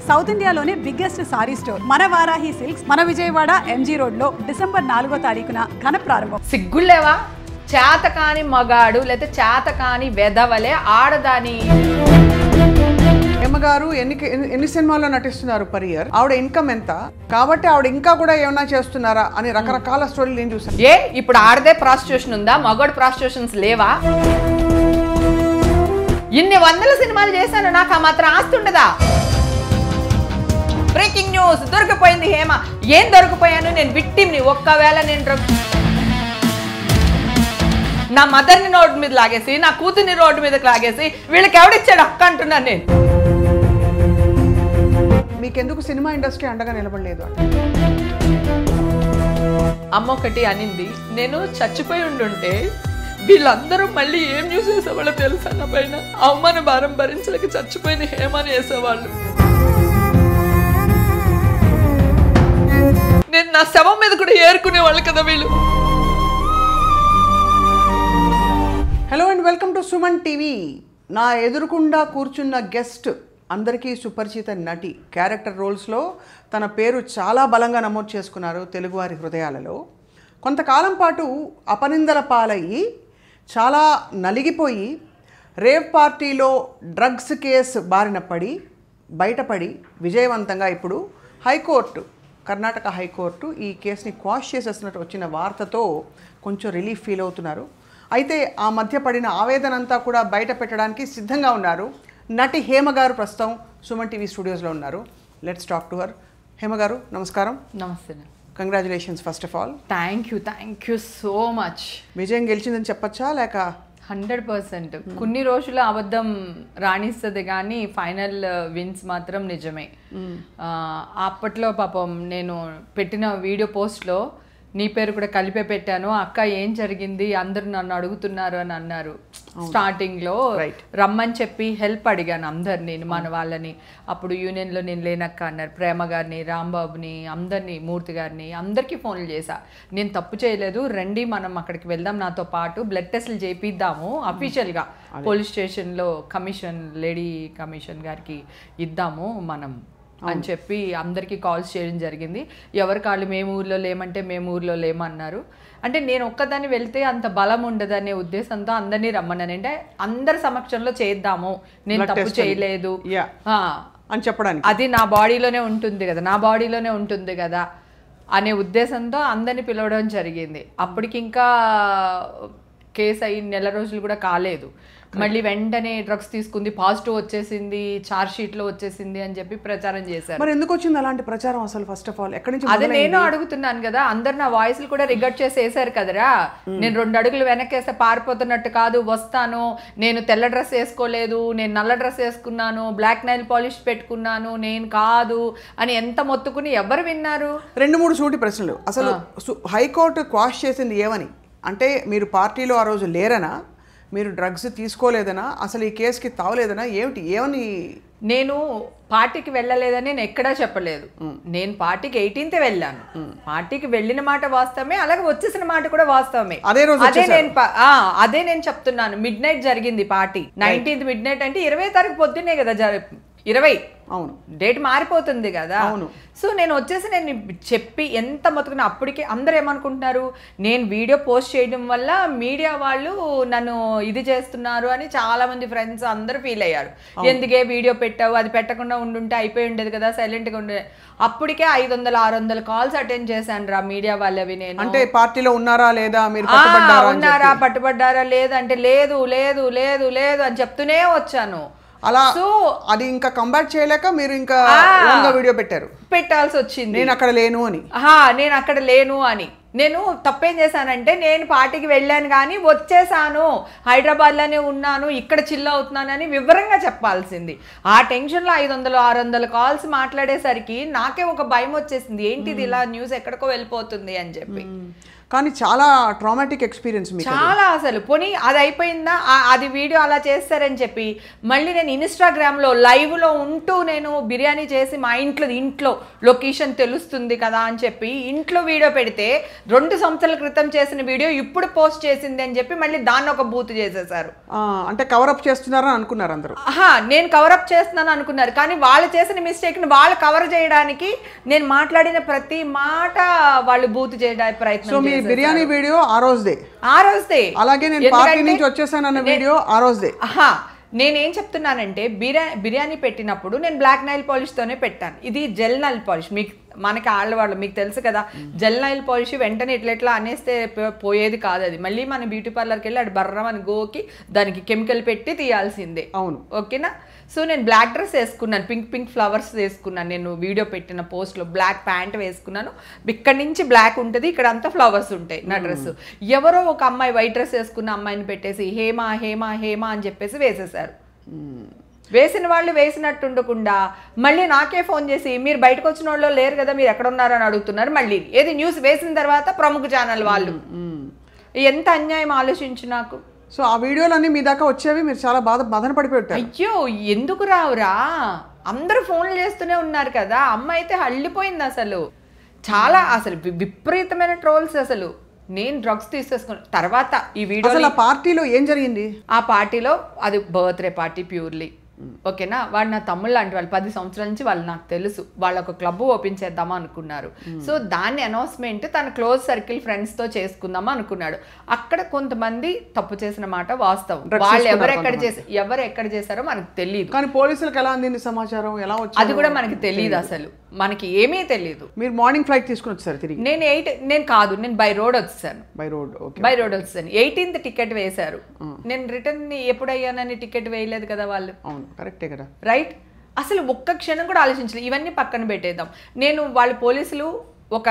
South ఇండియాలోనే biggest sorry store మన Varahi silks మన విజయవాడ ఎంజీ రోడ్ లో డిసెంబర్ 4వ తారీఖున ఘన ప్రారంభం. సిగ్గులేవా? చేతకాని మగాడు లేకపోతే చేతకాని వెదవలే ఆడదాని. హేమగారు ఎన్ని సినిమాల్లో నటిస్తున్నారు పర్ ఇయర్? ఆవిడ ఇన్కమ్ ఎంత? కాబట్టి ఆవిడ ఇంకా కూడా ఏమైనా చేస్తున్నారా అని రకరకాల స్టోరీలు నేను చూసాను. ఇప్పుడు ఆడదే ప్రాస్టిట్యూషన్ ఉందా? మగోడు ప్రాస్టిట్యూషన్స్ లేవా? ఇన్ని వందల సినిమాలు చేశాను, నాకు ఆ మాత్రం ఆస్తి ఉండదా? బ్రేకింగ్ న్యూస్, దొరికిపోయింది హేమ. ఏం దొరికిపోయాను? నేను విక్టిమ్ని. ఒక్కవేళ నేను నా మదర్ని రోడ్డు మీద లాగేసి నా కూతుర్ని రోడ్డు మీదకి లాగేసి వీళ్ళకి ఎవడిచ్చాడు హక్కు అంటున్నాను నేను. మీకెందుకు సినిమా ఇండస్ట్రీ అండగా నిలబడలేదు? అమ్మ ఒకటి అనింది, నేను చచ్చిపోయి ఉండుంటే వీళ్ళందరూ మళ్ళీ ఏం చూసేసేవాళ్ళు తెలుసా? నా పైన అవమాన భారం భరించలేక చచ్చిపోయిన హేమని వేసేవాళ్ళు. నేను నా శవం మీద కూడా ఏరుకునేవాళ్ళు కదా వీళ్ళు. Hello and welcome to Suman TV. నా ఎదురుకుండా కూర్చున్న గెస్ట్ అందరికీ సుపరిచిత నటి. క్యారెక్టర్ రోల్స్లో తన పేరు చాలా బలంగా నమోదు చేసుకున్నారు తెలుగువారి హృదయాలలో. కొంతకాలం పాటు అపనిందల పాలయ్యి చాలా నలిగిపోయి రేవ్ పార్టీలో డ్రగ్స్ కేసు బారిన పడి బయటపడి విజయవంతంగా ఇప్పుడు కర్ణాటక హైకోర్టు ఈ కేసుని క్వాష్ చేసేసినట్టు వచ్చిన వార్తతో కొంచెం రిలీఫ్ ఫీల్ అవుతున్నారు. అయితే ఆ మధ్య పడిన ఆవేదన అంతా కూడా బయట పెట్టడానికి సిద్ధంగా ఉన్నారు. నటి హేమ గారు ప్రస్తుతం సుమన్ టీవీ స్టూడియోస్లో ఉన్నారు. Let's talk to her. Hema గారు నమస్కారం. నమస్తే. Congratulations first of all. Thank you so much. విజయం గెలిచిందని చెప్పచ్చా లేక? 100%. కొన్ని రోజులు అబద్ధం రాణిస్తుంది కానీ ఫైనల్ విన్స్ మాత్రం నిజమే. అప్పట్లో పాపం నేను పెట్టిన వీడియో పోస్ట్లో నీ పేరు కూడా కలిపే పెట్టాను. అక్క ఏం జరిగింది, అందరూ నన్ను అడుగుతున్నారు అని అన్నారు. స్టార్టింగ్లో రమ్మని చెప్పి హెల్ప్ అడిగాను అందరు, నేను మన వాళ్ళని. అప్పుడు యూనియన్లో నేను లేనక్క అన్నారు. ప్రేమ గారిని, రాంబాబుని, అందరినీ, మూర్తి గారిని, అందరికీ ఫోన్లు చేశా. నేను తప్పు చేయలేదు, రండి మనం అక్కడికి వెళ్దాం, నాతో పాటు బ్లడ్ టెస్టులు చేపిద్దాము, అఫీషియల్గా పోలీస్ స్టేషన్లో లేడీ కమిషన్ గారికి ఇద్దాము మనం అని చెప్పి అందరికీ కాల్స్ చేయడం జరిగింది. ఎవరి కాళ్ళు మేము ఊర్లో లేమంటే మేము ఊర్లో లేమన్నారు. అంటే నేను ఒక్కదాన్ని వెళ్తే అంత బలం ఉండదనే ఉద్దేశంతో అందరినీ రమ్మన్నాను. అంటే అందరి సమక్షంలో చేద్దాము, నేను తప్పు చేయలేదు అని చెప్పడానికి. అది నా బాడీలోనే ఉంటుంది కదా అనే ఉద్దేశంతో అందరినీ పిలవడం జరిగింది. అప్పటికి ఇంకా కేసు అయ్యి నెల రోజులు కూడా కాలేదు. మళ్ళీ వెంటనే డ్రగ్స్ తీసుకుంది, పాజిటివ్ వచ్చేసింది, చార్జ్ షీట్ లో వచ్చేసింది అని చెప్పి ప్రచారం చేశారు. మరి ఎందుకు వచ్చింది అలాంటి ప్రచారం అసలు? ఫస్ట్ ఆఫ్ ఆల్ ఎక్కడి నుంచి? అదే నేను అడుగుతున్నాను కదా. అందరు నా వాయిస్లు కూడా రికార్డ్ చేసి వేసారు కదరా. నేను 2 అడుగులు వెనక్కేస్తే పారిపోతున్నట్టు కాదు, వస్తాను, నేను తెల్ల డ్రెస్ వేసుకోలేదు, నేను నల్ల డ్రెస్ వేసుకున్నాను, బ్లాక్ నైల్ పాలిష్ పెట్టుకున్నాను, నేను కాదు అని ఎంత మొత్తుకుని ఎవరు విన్నారు? 2-3 సూటి ప్రశ్నలు. అసలు హైకోర్టు క్వాష్ చేసింది ఏమని? అంటే మీరు పార్టీలో ఆ రోజు లేరనా, మీరు డ్రగ్స్ తీసుకోలేదనా, అసలు ఈ కేసుకి తావలేదనా, ఏమని? నేను పార్టీకి వెళ్ళలేదని నేను ఎక్కడా చెప్పలేదు. నేను పార్టీకి 18th వెళ్ళాను. పార్టీకి వెళ్ళిన మాట వాస్తవమే, అలాగే వచ్చేసిన మాట కూడా వాస్తవమే. అదే నేను చెప్తున్నాను. మిడ్ నైట్ జరిగింది పార్టీ. 19th మిడ్ నైట్ అంటే 20 తారీఖు పొద్దున్నే కదా 20. అవును, డేట్ మారిపోతుంది కదా. సో నేను వచ్చేసి నేను చెప్పి ఎంత మొత్తుకున్నా. అప్పటికే అందరు ఏమనుకుంటున్నారు, నేను వీడియో పోస్ట్ చేయడం వల్ల మీడియా వాళ్ళు నన్ను ఇది చేస్తున్నారు అని చాలా మంది ఫ్రెండ్స్ అందరూ ఫీల్ అయ్యారు. ఎందుకే వీడియో పెట్టావు, అది పెట్టకుండా ఉండుంటే అయిపోయి ఉండేది కదా, సైలెంట్గా ఉండే. అప్పటికే 500-600 కాల్స్ అటెండ్ చేశాను రా మీడియా వాళ్ళవి. నేను అంటే పార్టీలో ఉన్నారా లేదా, పట్టుబడ్డారా లేదా అంటే లేదు లేదు లేదు లేదు అని చెప్తూనే వచ్చాను. అలా అది ఇంకా కంబ్యాక్ చేయలేక మీరు ఇంకా వీడియో పెట్టాల్సి వచ్చింది. నేను అక్కడ లేను అని. నేను తప్పేం చేశానంటే, నేను పార్టీకి వెళ్ళాను కానీ వచ్చేసాను, హైదరాబాద్లోనే ఉన్నాను, ఇక్కడ చిల్ అవుతున్నానని వివరంగా చెప్పాల్సింది. ఆ టెన్షన్లో 500-600 కాల్స్ మాట్లాడేసరికి నాకే ఒక భయం వచ్చేసింది. ఏంటిది ఇలా న్యూస్ ఎక్కడికో వెళ్ళిపోతుంది అని చెప్పి. కానీ చాలా ట్రామాటిక్ ఎక్స్పీరియన్స్ మీకు. చాలా అసలు పోనీ అది అయిపోయిందా, అది వీడియో అలా చేస్తారని చెప్పి మళ్ళీ నేను ఇన్స్టాగ్రామ్లో లైవ్లో ఉంటూ నేను బిర్యానీ చేసి మా ఇంట్లో లొకేషన్ తెలుస్తుంది కదా అని చెప్పి ఇంట్లో వీడియో పెడితే 2 సంవత్సరాల క్రితం చేసిన వీడియో ఇప్పుడు పోస్ట్ చేసింది అని చెప్పి మళ్ళీ దాన్ని ఒక బూత్ చేసేసారు. అంటే కవరప్ చేస్తున్నారని అనుకున్నారు అందరూ. నేను కవరప్ చేస్తున్నాను అనుకున్నారు, కానీ వాళ్ళు చేసిన మిస్టేక్ని వాళ్ళు కవర్ చేయడానికి నేను మాట్లాడిన ప్రతి మాట వాళ్ళు బూత్ చేయడానికి ప్రయత్నం. బిర్యానీ వీడియో ఆ రోజుదే అలాగే నేను పార్టీ నుంచి వచ్చేసానన్న వీడియో ఆ రోజుదే. నేనేం చెప్తున్నానంటే బిర్యానీ పెట్టినప్పుడు నేను బ్లాక్ నైల్ పాలిష్ తోనే పెట్టాను. ఇది జెల్ నైల్ పాలిష్, మనకి ఆళ్ళవాళ్ళు మీకు తెలుసు కదా, జెల్ నైల్ పాలిష్ వెంటనే ఇట్లా అనేస్తే పోయేది కాదు. అది మళ్ళీ మన బ్యూటీ పార్లర్కి వెళ్ళి అటు బర్రమని గోకి దానికి కెమికల్ పెట్టి తీయాల్సిందే. అవును, ఓకేనా. సో నేను బ్లాక్ డ్రెస్ వేసుకున్నాను, పింక్ ఫ్లవర్స్ వేసుకున్నాను. నేను వీడియో పెట్టిన పోస్ట్లో బ్లాక్ ప్యాంట్ వేసుకున్నాను. ఇక్కడ నుంచి బ్లాక్ ఉంటుంది, ఇక్కడ అంతా ఫ్లవర్స్ ఉంటాయి నా డ్రెస్. ఎవరో ఒక అమ్మాయి వైట్ డ్రెస్ వేసుకున్న అమ్మాయిని పెట్టేసి హేమా హేమా హేమా అని చెప్పేసి వేసేసారు. వేసిన వాళ్ళు వేసినట్టు ఉండకుండా మళ్ళీ నాకే ఫోన్ చేసి మీరు బయటకు వచ్చిన వాళ్ళు లేరు కదా, మీరు ఎక్కడ ఉన్నారని అడుగుతున్నారు. మళ్ళీ ఏది న్యూస్ వేసిన తర్వాత ప్రముఖ ఛానల్ వాళ్ళు. ఎంత అన్యాయం ఆలోచించు నాకు. సో ఆ వీడియోలన్నీ మీ దాకా వచ్చేవి, మీరు చాలా బాధన పడిపోయారు. అయ్యో ఎందుకు రావురా, అందరూ ఫోన్లు చేస్తూనే ఉన్నారు కదా. అమ్మ అయితే హళ్ళిపోయింది అసలు, చాలా అసలు విపరీతమైన ట్రోల్స్. అసలు నేను డ్రగ్స్ తీసేసుకున్న తర్వాత ఈ వీడియో పార్టీలో ఏం జరిగింది, ఆ పార్టీలో అది బర్త్డే పార్టీ ప్యూర్లీ. ఓకేనా. వాడు నా తమ్ముళ్ళు లాంటి వాళ్ళు, 10 సంవత్సరాల నుంచి వాళ్ళు నాకు తెలుసు. వాళ్ళు ఒక క్లబ్ ఓపెన్ చేద్దామా అనుకున్నారు. సో దాన్ని అనౌన్స్మెంట్ తన క్లోజ్ సర్కిల్ ఫ్రెండ్స్ తో చేసుకుందామా అనుకున్నాడు. అక్కడ కొంతమంది తప్పు చేసిన మాట వాస్తవం. వాళ్ళు ఎవరు ఎక్కడ చేశారో మనకు తెలియదు, కానీ పోలీసులకు ఎలా అందింది సమాచారం, ఎలా వచ్చింది అది కూడా మనకి తెలియదు. అసలు మనకి ఏమీ తెలియదు. మీరు మార్నింగ్ ఫ్లైట్ తీసుకుని వచ్చారు తిరిగి? నేను బై రోడ్ వచ్చాను. బై రోడ్ వచ్చాను. 18th టికెట్ వేశారు. నేను రిటర్న్ ఎప్పుడు అయ్యానని టికెట్ వేయలేదు కదా వాళ్ళు. కరెక్టే కదా, రైట్. అసలు ఒక్క క్షణం కూడా ఆలోచించలేదు. ఇవన్నీ పక్కన పెట్టేద్దాం. వాళ్ళు పోలీసులు ఒక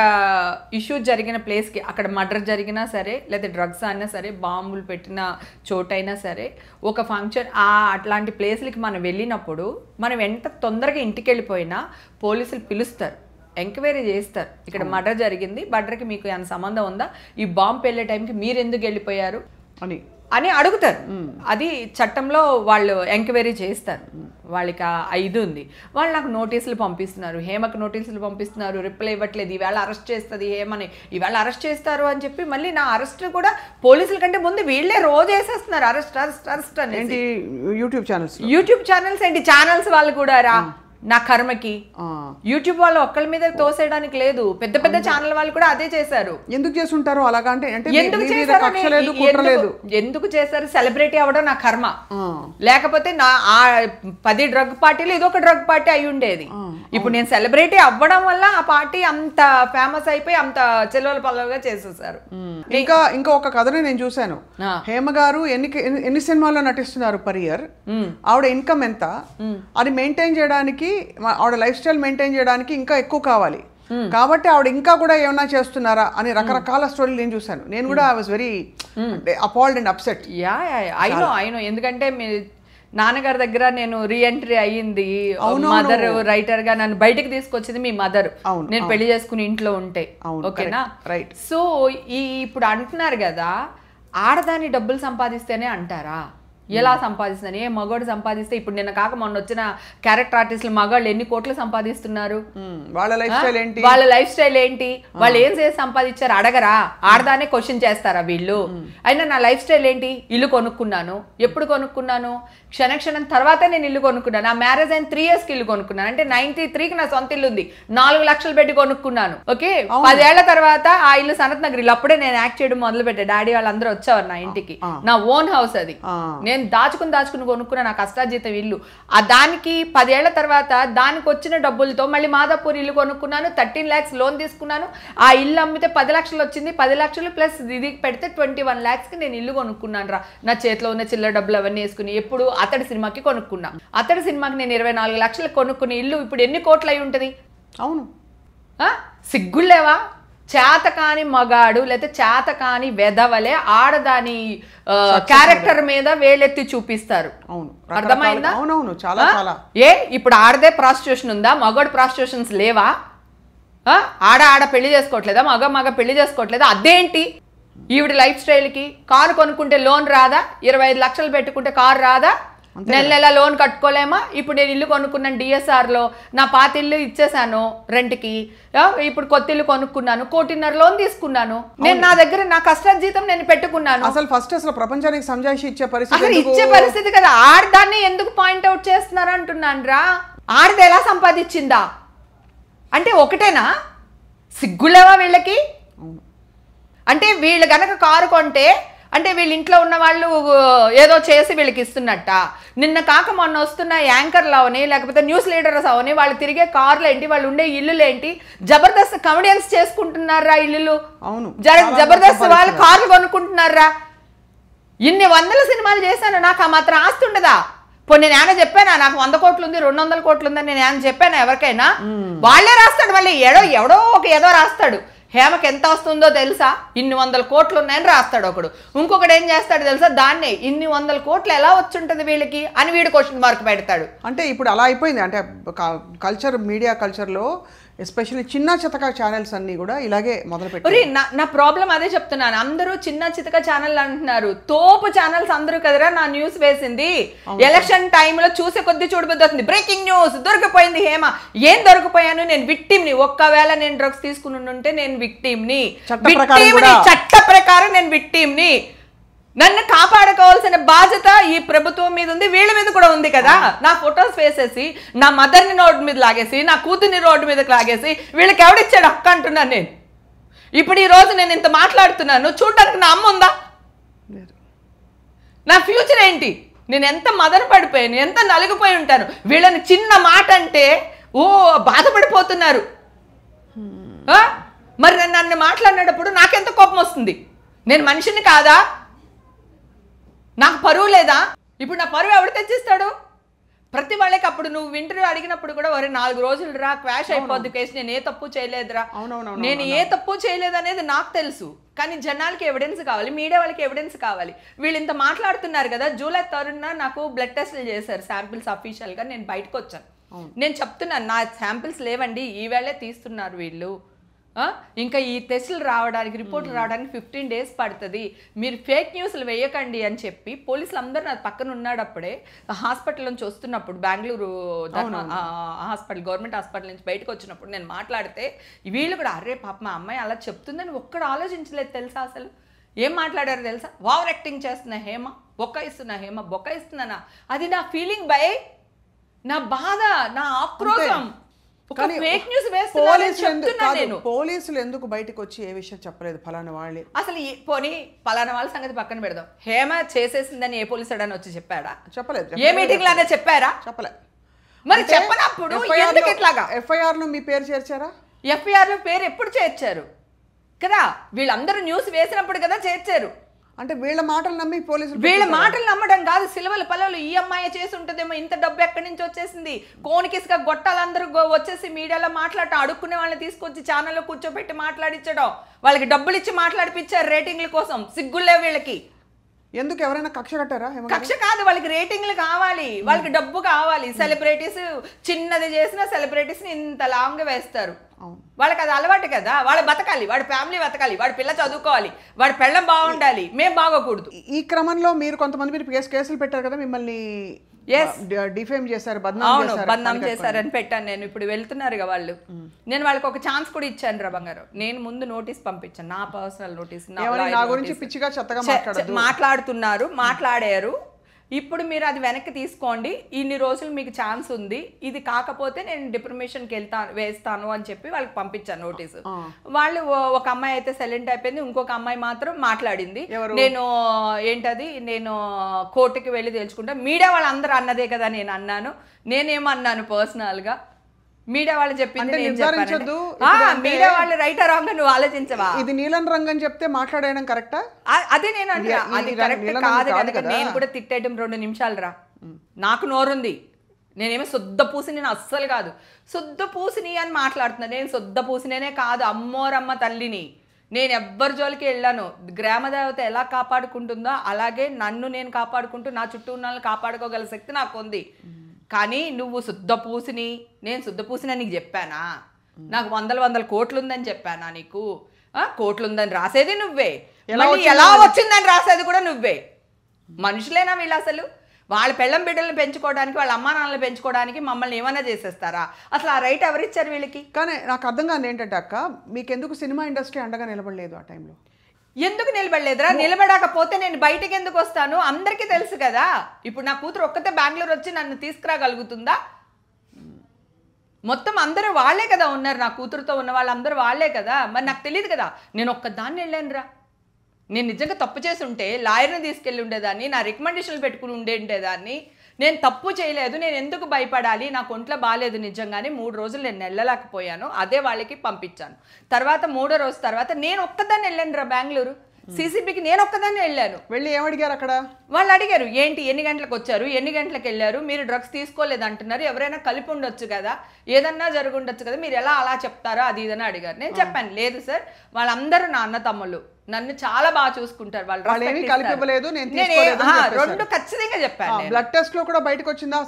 ఇష్యూ జరిగిన ప్లేస్కి, అక్కడ మర్డర్ జరిగినా సరే లేదా డ్రగ్స్ అయినా సరే బాంబులు పెట్టిన చోటైనా సరే ఒక ఫంక్షన్ అట్లాంటి ప్లేస్లకి మనం వెళ్ళినప్పుడు మనం ఎంత తొందరగా ఇంటికి వెళ్ళిపోయినా పోలీసులు పిలుస్తారు, ఎంక్వైరీ చేస్తారు. ఇక్కడ మర్డర్ జరిగింది, మర్డర్కి మీకు ఏమైనా సంబంధం ఉందా, ఈ బాంబు వెళ్ళే టైంకి మీరు ఎందుకు వెళ్ళిపోయారు అని అడుగుతారు. అది చట్టంలో వాళ్ళు ఎంక్వైరీ చేస్తారు. వాళ్ళకి ఇది ఉంది. వాళ్ళు నాకు నోటీసులు పంపిస్తున్నారు, హేమకు నోటీసులు పంపిస్తున్నారు, రిప్లై ఇవ్వట్లేదు. ఈవేళ అరెస్ట్ చేస్తుంది హేమని, ఈవేళ అరెస్ట్ చేస్తారు అని చెప్పి మళ్ళీ నా అరెస్ట్ కూడా పోలీసుల కంటే ముందు వీళ్ళే రోజు వేసేస్తున్నారు అరెస్ట్ అని. యూట్యూబ్ ఛానల్స్ ఏంటి, ఛానల్స్ వాళ్ళు కూడా రా నా కర్మకి. యూట్యూబ్ వాళ్ళు ఒక్కళ్ళ మీద తోసేయడానికి లేదు, పెద్ద పెద్ద ఛానల్ వాళ్ళు కూడా అదే చేశారు. ఎందుకు చేస్తుంటారు అలాగా? అంటే ఎందుకు చేశారు? సెలబ్రిటీ అవ్వడం నా కర్మ, లేకపోతే నా 10 డ్రగ్ పార్టీలు ఇదొక డ్రగ్ పార్టీ అయి ఉండేది. ఇప్పుడు నేను సెలబ్రిటీ అవ్వడం వల్ల ఆ పార్టీ అంత ఫేమస్ అయిపోయి అంత చెల్లెల పల్లెలుగా చేసేసారు. ఇంకా ఒక కథని నేను చూశాను. హేమ గారు ఎన్ని సినిమాల్లో నటిస్తున్నారు పర్ ఇయర్, ఆవిడ ఇన్కమ్ ఎంత, అది మెయింటైన్ చేయడానికి ఆవిడ లైఫ్ స్టైల్ మెయింటైన్ చేయడానికి ఇంకా ఎక్కువ కావాలి. కాబట్టి ఆవిడ ఇంకా కూడా ఏమన్నా చేస్తున్నారా అని రకరకాల స్టోరీలు నేను చూసాను. నేను కూడా I was very appalled and upset. I know ఎందుకంటే నాన్నగారి దగ్గర నేను రీఎంట్రీ అయ్యింది. మదర్ రైటర్ గా నన్ను బయటకు తీసుకొచ్చింది మీ మదర్, నేను పెళ్లి చేసుకుని ఇంట్లో ఉంటే. ఓకేనా. సో ఇప్పుడు అంటున్నారు కదా, ఆడదాని డబ్బులు సంపాదిస్తేనే అంటారా? ఎలా సంపాదిస్తున్నారు? ఏ మగవాడు సంపాదిస్తే, ఇప్పుడు నిన్న కాక మొన్న వచ్చిన క్యారెక్టర్ ఆర్టిస్టులు మగవాళ్ళు ఎన్ని కోట్లు సంపాదిస్తున్నారు? వాళ్ళ లైఫ్ స్టైల్ ఏంటి, వాళ్ళు ఏం చేసి సంపాదించారు అడగరా? ఆడదానే క్వశ్చన్ చేస్తారా వీళ్ళు? అయినా నా లైఫ్ స్టైల్ ఏంటి? ఇల్లు కొనుక్కున్నాను. ఎప్పుడు కొనుక్కున్నాను? క్షణం తర్వాతే నేను ఇల్లు కొనుక్కున్నాను. నా మ్యారేజ్ అయిన 3 yearsకి ఇల్లు కొనుక్కున్నాను. అంటే 93కి నా సొంత ఇల్లు ఉంది, 4 లక్షలు పెట్టి కొనుక్కున్నాను. ఓకే, 10 ఏళ్ల తర్వాత ఆ ఇల్లు సనత్ నగర్ ఇల్లు. అప్పుడే నేను యాక్ట్ చేయడం మొదలు పెట్టా. డాడీ వాళ్ళందరూ వచ్చేవారు నా ఇంటికి. నా ఓన్ హౌస్ అది. నేను దాచుకుని కొనుక్కున్న నా కష్టార్జితం ఇల్లు. దానికి 10 ఏళ్ల తర్వాత దానికి వచ్చిన డబ్బులతో మళ్ళీ మాదాపూర్ ఇల్లు కొనుక్కున్నాను. 13 lakhs లోన్ తీసుకున్నాను. ఆ ఇల్లు అమ్మితే 10 లక్షలు వచ్చింది. 10 లక్షలు ప్లస్ ఇది పెడితే 21 lakhsకి నేను ఇల్లు కొనుక్కున్నాను రా. నా చేతిలో ఉన్న చిల్లర డబ్బులు అవన్నీ వేసుకుని. ఎప్పుడు అతడి సినిమాకి కొనుక్కున్నా. అతడి సినిమాకి నేను 24 లక్షలు కొనుక్కుని ఇల్లు ఇప్పుడు ఎన్ని కోట్లు అయి ఉంటుంది? అవును, సిగ్గులేవా? చేతకాని మగాడు లేకపోతే చేతకాని వెధవలే ఆడదాని క్యారెక్టర్ మీద వేలెత్తి చూపిస్తారు. అర్థమైందా? ఇప్పుడు ఆడదే ప్రాస్టిట్యూషన్ ఉందా? మగాడు ప్రాస్టిట్యూషన్స్ లేవా? ఆడ పెళ్లి చేసుకోవట్లేదా, మగ పెళ్లి చేసుకోవట్లేదా, అదేంటి ఈవిడ లైఫ్ స్టైల్కి? కారు కొనుక్కుంటే లోన్ రాదా? 25 లక్షలు పెట్టుకుంటే కారు రాదా? నెల లోన్ కట్టుకోలేమా? ఇప్పుడు నేను ఇల్లు కొనుక్కున్నాను డిఎస్ఆర్లో, నా పాత ఇల్లు ఇచ్చేసాను రెంట్కి, ఇప్పుడు కొత్త ఇల్లు కొనుక్కున్నాను, 1.5 కోటి లోన్ తీసుకున్నాను. నేను నా దగ్గర నా కష్టార్జితం నేను పెట్టుకున్నాను. అసలు ప్రపంచానికి సంజాయిషి ఇచ్చే పరిస్థితి కదా. ఆడదాన్ని ఎందుకు పాయింట్అవుట్ చేస్తున్నారు అంటున్నాను రా. ఆడది ఎలా సంపాదించిందా అంటే ఒకటేనా? సిగ్గులేవా వీళ్ళకి? అంటే వీళ్ళు గనక కారు కొంటే అంటే వీళ్ళ ఇంట్లో ఉన్న వాళ్ళు ఏదో చేసి వీళ్ళకి ఇస్తున్నట్ట. నిన్న కాక మొన్న వస్తున్న యాంకర్లు అవని లేకపోతే న్యూస్ లీడర్స్ అవని వాళ్ళు తిరిగే కార్లు ఏంటి, వాళ్ళు ఉండే ఇల్లులు ఏంటి, జబర్దస్త్ కమెడియన్స్ చేసుకుంటున్నారా ఇల్లులు? అవును, జబర్దస్త్ వాళ్ళు కార్లు కొనుక్కుంటున్నారా? ఇన్ని 100 సినిమాలు చేశాను, నాకు ఆ మాత్రం ఆస్తి ఉండదా? పోనీ నేను ఏమైనా చెప్పానా నాకు 100 కోట్లు ఉంది 200 కోట్లు ఉందని నేను ఏమైనా చెప్పానా ఎవరికైనా? వాళ్ళే రాస్తాడు మళ్ళీ, ఎవడో ఏదో రాస్తాడు. హేమకి ఎంత వస్తుందో తెలుసా? ఇన్ని 100 కోట్లు ఉన్నాయని రాస్తాడు ఒకడు. ఇంకొకడు ఏం చేస్తాడు తెలుసా? దాన్నే ఇన్ని 100 కోట్లు ఎలా వచ్చుంటది వీళ్ళకి అని వీడు క్వశ్చన్ మార్క్ పెడతాడు. అంటే ఇప్పుడు అలా అయిపోయింది. అంటే కల్చర్, మీడియా కల్చర్లో ఎస్పెషల్లీ చిన్న చితక ఛానల్స్ అన్ని కూడా ఇలాగే మొదలుపెట్టారు. నా ప్రాబ్లం అదే చెప్తున్నాను. అందరూ చిన్న చితక ఛానల్ అంటున్నారు, తోపు ఛానల్స్ అందరూ కదరా నా న్యూస్ వేసింది. ఎలక్షన్ టైంలో చూసే కొద్ది చూడబుద్ధి అవుతుంది. బ్రేకింగ్ న్యూస్, దొరికిపోయింది హేమ. ఏం దొరికిపోయాను? నేను విక్టిమ్ని. ఒక్కవేళ నేను డ్రగ్స్ తీసుకుని ఉంటే నేను విక్టిమ్ని. చట్ట ప్రకారం నేను విక్టిమ్ని. నన్ను కాపాడుకోవాల్సిన బాధ్యత ఈ ప్రభుత్వం మీద ఉంది, వీళ్ళ మీద కూడా ఉంది కదా. నా ఫొటోస్ వేసేసి నా మదర్ని రోడ్డు మీద లాగేసి నా కూతుర్ని రోడ్డు మీదకి లాగేసి వీళ్ళకి ఎవడిచ్చాడు హక్కు అంటున్నాను నేను. ఇప్పుడు ఈ రోజు నేను ఇంత మాట్లాడుతున్నాను, చూడడానికి నా అమ్మ ఉందా? నా ఫ్యూచర్ ఏంటి? నేను ఎంత మదన పడిపోయాను, ఎంత నలిగిపోయి ఉంటాను. వీళ్ళని చిన్న మాట అంటే బాధపడిపోతున్నారు. మరి నన్ను మాట్లాడినప్పుడు నాకెంత కోపం వస్తుంది? నేను మనిషిని కాదా? నాకు పరువు లేదా? ఇప్పుడు నా పరువు ఎవడు తెచ్చిస్తాడు? ప్రతి వాళ్ళకి అప్పుడు నువ్వు ఇంటర్వ్యూ అడిగినప్పుడు కూడా 4 రోజులు రా క్వాష్ అయిపోద్ది కేసు, నేను ఏ తప్పు చేయలేదురా, నేను ఏ తప్పు చేయలేదు అనేది నాకు తెలుసు. కానీ జనాలకి ఎవిడెన్స్ కావాలి, మీడియా వాళ్ళకి ఎవిడెన్స్ కావాలి. వీళ్ళు ఇంత మాట్లాడుతున్నారు కదా. జూలై 3న నాకు బ్లడ్ టెస్ట్లు చేశారు, శాంపిల్స్ అఫీషియల్గా. నేను బయటకు వచ్చాను. నేను చెప్తున్నాను నా శాంపిల్స్ లేవండి, ఈవేళే తీస్తున్నారు వీళ్ళు. ఇంకా ఈ టెస్టులు రావడానికి, రిపోర్ట్లు రావడానికి 15 డేస్ పడుతుంది. మీరు ఫేక్ న్యూస్లు వేయకండి అని చెప్పి పోలీసులు అందరూ నా పక్కన ఉన్నాడప్పుడే హాస్పిటల్ నుంచి వస్తున్నప్పుడు, బెంగళూరు హాస్పిటల్, గవర్నమెంట్ హాస్పిటల్ నుంచి బయటకు వచ్చినప్పుడు నేను మాట్లాడితే వీళ్ళు కూడా అరే పాప మా అమ్మాయి అలా చెప్తుందని ఒక్కడు ఆలోచించలేదు తెలుసా? అసలు ఏం మాట్లాడారు తెలుసా? ఓవర్ యాక్టింగ్ చేస్తున్న హేమ, బొక్కాయిస్తున్నా హేమ, బొక్కాయిస్తున్నానా? అది నా ఫీలింగ్ బై, నా బాధ, నా ఆక్రోశం. పోలీసులు ఎందుకు బయటకు వచ్చి ఏ విషయం చెప్పలేదు? ఫలానా వాళ్ళే అసలు పోనీ ఫలానా వాళ్ళ సంగతి పక్కన పెడదాం. హేమ చేసేసిందని ఏ పోలీసు అని వచ్చి చెప్పాడా? చెప్పలేదు. ఏ మీటింగ్ లాగా చెప్పారా? చెప్పలేదు. మరి చెప్పనప్పుడు ఎఫ్ఐఆర్ లో మీ పేరు చేర్చారా? ఎఫ్ఐఆర్ లో పేరు ఎప్పుడు చేర్చారు కదా? వీళ్ళందరూ న్యూస్ వేసినప్పుడు కదా చేర్చారు. అంటే వీళ్ళ మాటలు నమ్మి పోలీసులు, వీళ్ళ మాటలు నమ్మడం కాదు, సిలవల పల్లెలు ఈ అమ్మాయి చేసి ఉంటుందేమో, ఇంత డబ్బు ఎక్కడి నుంచి వచ్చేసింది, కోనికిసుక గొట్టాలందరూ వచ్చేసి మీడియాలో మాట్లాడటం, అడుక్కునే వాళ్ళని తీసుకొచ్చి ఛానల్లో కూర్చోబెట్టి మాట్లాడించడం, వాళ్ళకి డబ్బులు ఇచ్చి మాట్లాడిపించారు రేటింగ్ల కోసం. సిగ్గులే వీళ్ళకి. ఎందుకు? ఎవరైనా కక్ష కట్టారా? కక్ష కాదు, వాళ్ళకి రేటింగ్లు కావాలి, వాళ్ళకి డబ్బు కావాలి. సెలబ్రిటీస్ చిన్నది చేసిన సెలబ్రిటీస్ ని ఇంత లాంగ్ వేస్తారు. వాళ్ళకి అది అలవాటు కదా. వాళ్ళు బతకాలి, వాడి ఫ్యామిలీ బతకాలి, వాడి పిల్ల చదువుకోవాలి, వాడి పెళ్ళం బాగుండాలి, మేము బాగోకూడదు. ఈ క్రమంలో మీరు కొంతమంది మీరు కేసులు పెట్టారు కదా, మిమ్మల్ని డిఫేమ్ చేశారు, బద్నాం చేశారని పెట్టాను నేను. ఇప్పుడు వెళ్తున్నారుగా వాళ్ళు. నేను వాళ్ళకి ఒక ఛాన్స్ కూడా ఇచ్చాను రా బంగారు. నేను ముందు నోటీస్ పంపించాను, నా పర్సనల్ నోటీస్. నా గురించి పిచ్చిగా చెత్తగా మాట్లాడుతున్నారు, మాట్లాడారు. ఇప్పుడు మీరు అది వెనక్కి తీసుకోండి, ఇన్ని రోజులు మీకు ఛాన్స్ ఉంది, ఇది కాకపోతే నేను డిప్రమేషన్కి వేస్తాను అని చెప్పి వాళ్ళకి పంపించాను నోటీసు. వాళ్ళు ఒక అమ్మాయి అయితే సైలెంట్ అయిపోయింది, ఇంకొక అమ్మాయి మాత్రం మాట్లాడింది. నేను ఏంటది, నేను కోర్టుకి వెళ్ళి తెలుసుకుంటా. మీడియా వాళ్ళందరూ అన్నదే కదా నేను అన్నాను. నేనేమన్నాను పర్సనల్గా, మీడియా వాళ్ళు చెప్పింది మీడియా వాళ్ళు రైట్ రాంగ్ నువ్వు ఆలోచించవా? ఇది నీలం రంగు అని చెప్తే మాట్లాడడం కరెక్టా? అదే నేను అంటే అది కరెక్ట్ కాదు కనుక నేను కూడా తిట్టేయడం 2 నిమిషాలు రా. నాకు నోరుంది, నేనేమో శుద్ధ పూసిని, నేను అస్సలు కాదు శుద్ధ పూసిని అని మాట్లాడుతున్నా. నేను శుద్ధ పూసినేనే కాదు, అమ్మోరమ్మ తల్లిని. నేను ఎవ్వరి జోలికి వెళ్ళాను. గ్రామదేవత ఎలా కాపాడుకుంటుందో అలాగే నన్ను నేను కాపాడుకుంటూ నా చుట్టూ ఉన్న వాళ్ళని కాపాడుకోగల శక్తి నాకు ఉంది. కానీ నువ్వు శుద్ధ పూసిని, నేను శుద్ధ పూసిని నీకు చెప్పానా? నాకు వందల కోట్లు ఉందని చెప్పానా నీకు? కోట్లు ఉందని రాసేది నువ్వే, ఎలా వచ్చిందని రాసేది కూడా నువ్వే. మనుషులేనా వీళ్ళు అసలు? వాళ్ళ పెళ్ళం బిడ్డలను పెంచుకోవడానికి, వాళ్ళ అమ్మా నాన్నలు పెంచుకోవడానికి మమ్మల్ని ఏమైనా చేసేస్తారా? అసలు ఆ రైట్ ఎవరిచ్చారు వీళ్ళకి? కానీ నాకు అర్థం కాదు ఏంటంటే అక్క, మీకెందుకు సినిమా ఇండస్ట్రీ అండగా నిలబడలేదు ఆ టైంలో? ఎందుకు నిలబడలేదురా? నిలబడకపోతే నేను బయటకు ఎందుకు వస్తాను? అందరికీ తెలుసు కదా. ఇప్పుడు నా కూతురు ఒక్కతే బెంగళూరు వచ్చి నన్ను తీసుకురాగలుగుతుందా? మొత్తం అందరూ వాళ్ళే కదా ఉన్నారు, నా కూతురుతో ఉన్న వాళ్ళందరూ వాళ్ళే కదా. మరి నాకు తెలియదు కదా, నేను ఒక్కదాన్ని వెళ్ళాను రా. నేను నిజంగా తప్పు చేసి ఉంటే లాయర్ని తీసుకెళ్ళి ఉండేదాన్ని, నా రికమెండేషన్లు పెట్టుకుని ఉండేదాన్ని. నేను తప్పు చేయలేదు, నేను ఎందుకు భయపడాలి? నాకు ఒంట్లో బాగాలేదు నిజంగానే, 3 రోజులు నేను వెళ్ళలేకపోయాను, అదే వాళ్ళకి పంపించాను. తర్వాత 3వ రోజు తర్వాత నేను ఒక్కదాన్ని వెళ్ళాను రా బెంగళూరు. CCBకి నేను ఒక్కదాన్ని వెళ్ళాను. వెళ్ళి ఏమడిగారు అక్కడ? వాళ్ళు అడిగారు, ఏంటి ఎన్ని గంటలకు వచ్చారు, ఎన్ని గంటలకు వెళ్ళారు, మీరు డ్రగ్స్ తీసుకోలేదు అంటున్నారు, ఎవరైనా కలిపి ఉండొచ్చు కదా, ఏదన్నా జరిగి ఉండొచ్చు కదా, మీరు ఎలా అలా చెప్తారో అది ఇదని అడిగారు. నేను చెప్పాను, లేదు సార్, వాళ్ళందరూ నా అన్న తమ్ముళ్ళు, నన్ను చాలా బాగా చూసుకుంటారు, వాళ్ళు రెండు ఖచ్చితంగా చెప్పాను. బ్లడ్ టెస్ట్ లో కూడా బయటకు వచ్చిందా?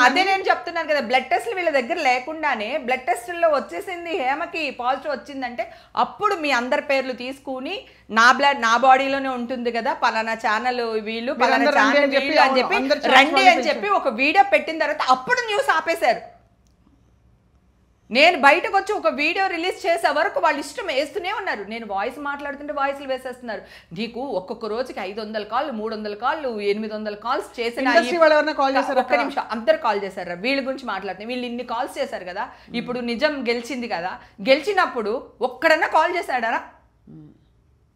అదే నేను చెప్తున్నాను కదా, బ్లడ్ టెస్ట్లు వీళ్ళ దగ్గర లేకుండానే బ్లడ్ టెస్టుల్లో వచ్చేసింది, హేమకి పాజిటివ్ వచ్చిందంటే అప్పుడు మీ అందరి పేర్లు తీసుకుని నా బ్లడ్ నా బాడీలోనే ఉంటుంది కదా, పలానా ఛానల్ వీళ్ళు, పలానా ఛానల్ వీళ్ళు అని చెప్పి రండి అని చెప్పి ఒక వీడియో పెట్టిన తర్వాత అప్పుడు న్యూస్ ఆపేశారు. నేను బయటకు వచ్చి ఒక వీడియో రిలీజ్ చేసే వరకు వాళ్ళు ఇష్టం వేస్తూనే ఉన్నారు. నేను వాయిస్ మాట్లాడుతుంటే వాయిస్లు వేసేస్తున్నారు. నీకు ఒక్కొక్క రోజుకి 500 కాళ్ళు, 300 కాళ్ళు, 800 కాల్స్ చేసిన ఒక్క నిమిషం అందరు కాల్ చేశారు. వీళ్ళ గురించి మాట్లాడుతున్నారు, వీళ్ళు ఇన్ని కాల్స్ చేశారు కదా, ఇప్పుడు నిజం గెలిచింది కదా, గెలిచినప్పుడు ఒక్కడన్నా కాల్ చేశాడా?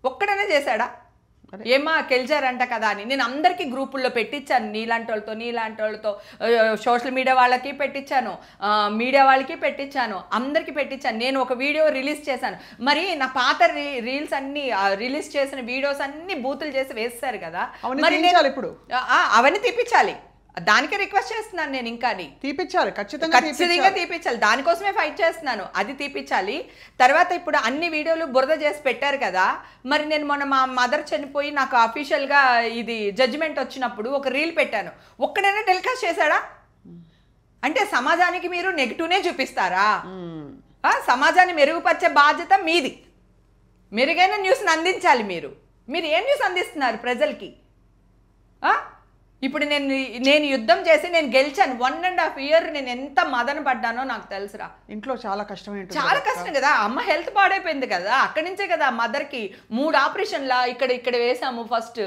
ఒక్కడన్నా చేశాడా? ఏమా గెలిచారంట కదా అని నేను అందరికీ గ్రూపుల్లో పెట్టించాను, నీలాంటి వాళ్ళతో సోషల్ మీడియా వాళ్ళకి పెట్టించాను, మీడియా వాళ్ళకి పెట్టించాను, అందరికీ పెట్టించాను. నేను ఒక వీడియో రిలీజ్ చేశాను, మరి నా పాత రీల్స్ అన్ని రిలీజ్ చేసిన వీడియోస్ అన్ని బూతులు చేసి వేస్తారు కదా, మరి ఇప్పుడు అవన్నీ తీపించాలి. దానికి రిక్వెస్ట్ చేస్తున్నాను నేను, ఇంకా తీపిచ్చాలి, ఖచ్చితంగా తీపించాలి, దానికోసమే ఫైట్ చేస్తున్నాను, అది తీపించాలి. తర్వాత ఇప్పుడు అన్ని వీడియోలు బురద చేసి పెట్టారు కదా, మరి నేను మొన్న మా మదర్ చనిపోయి నాకు అఫీషియల్గా ఇది జడ్జిమెంట్ వచ్చినప్పుడు ఒక రీల్ పెట్టాను, ఒక్కడైనా టెలికాస్ట్ చేశాడా? అంటే సమాజానికి మీరు నెగిటివ్నే చూపిస్తారా? సమాజాన్ని మెరుగుపరిచే బాధ్యత మీది, మెరుగైన న్యూస్ని అందించాలి. మీరు ఏం న్యూస్ అందిస్తున్నారు ప్రజలకి? ఇప్పుడు నేను యుద్ధం చేసి నేను గెలిచాను, 1.5 year నేను ఎంత మదన పడ్డానో నాకు తెలుసురా. ఇంట్లో చాలా కష్టమైంది, చాలా కష్టం కదా, అమ్మ హెల్త్ పాడైపోయింది కదా, అక్కడి నుంచే కదా మదర్కి 3 ఆపరేషన్లా ఇక్కడ వేసాము. ఫస్ట్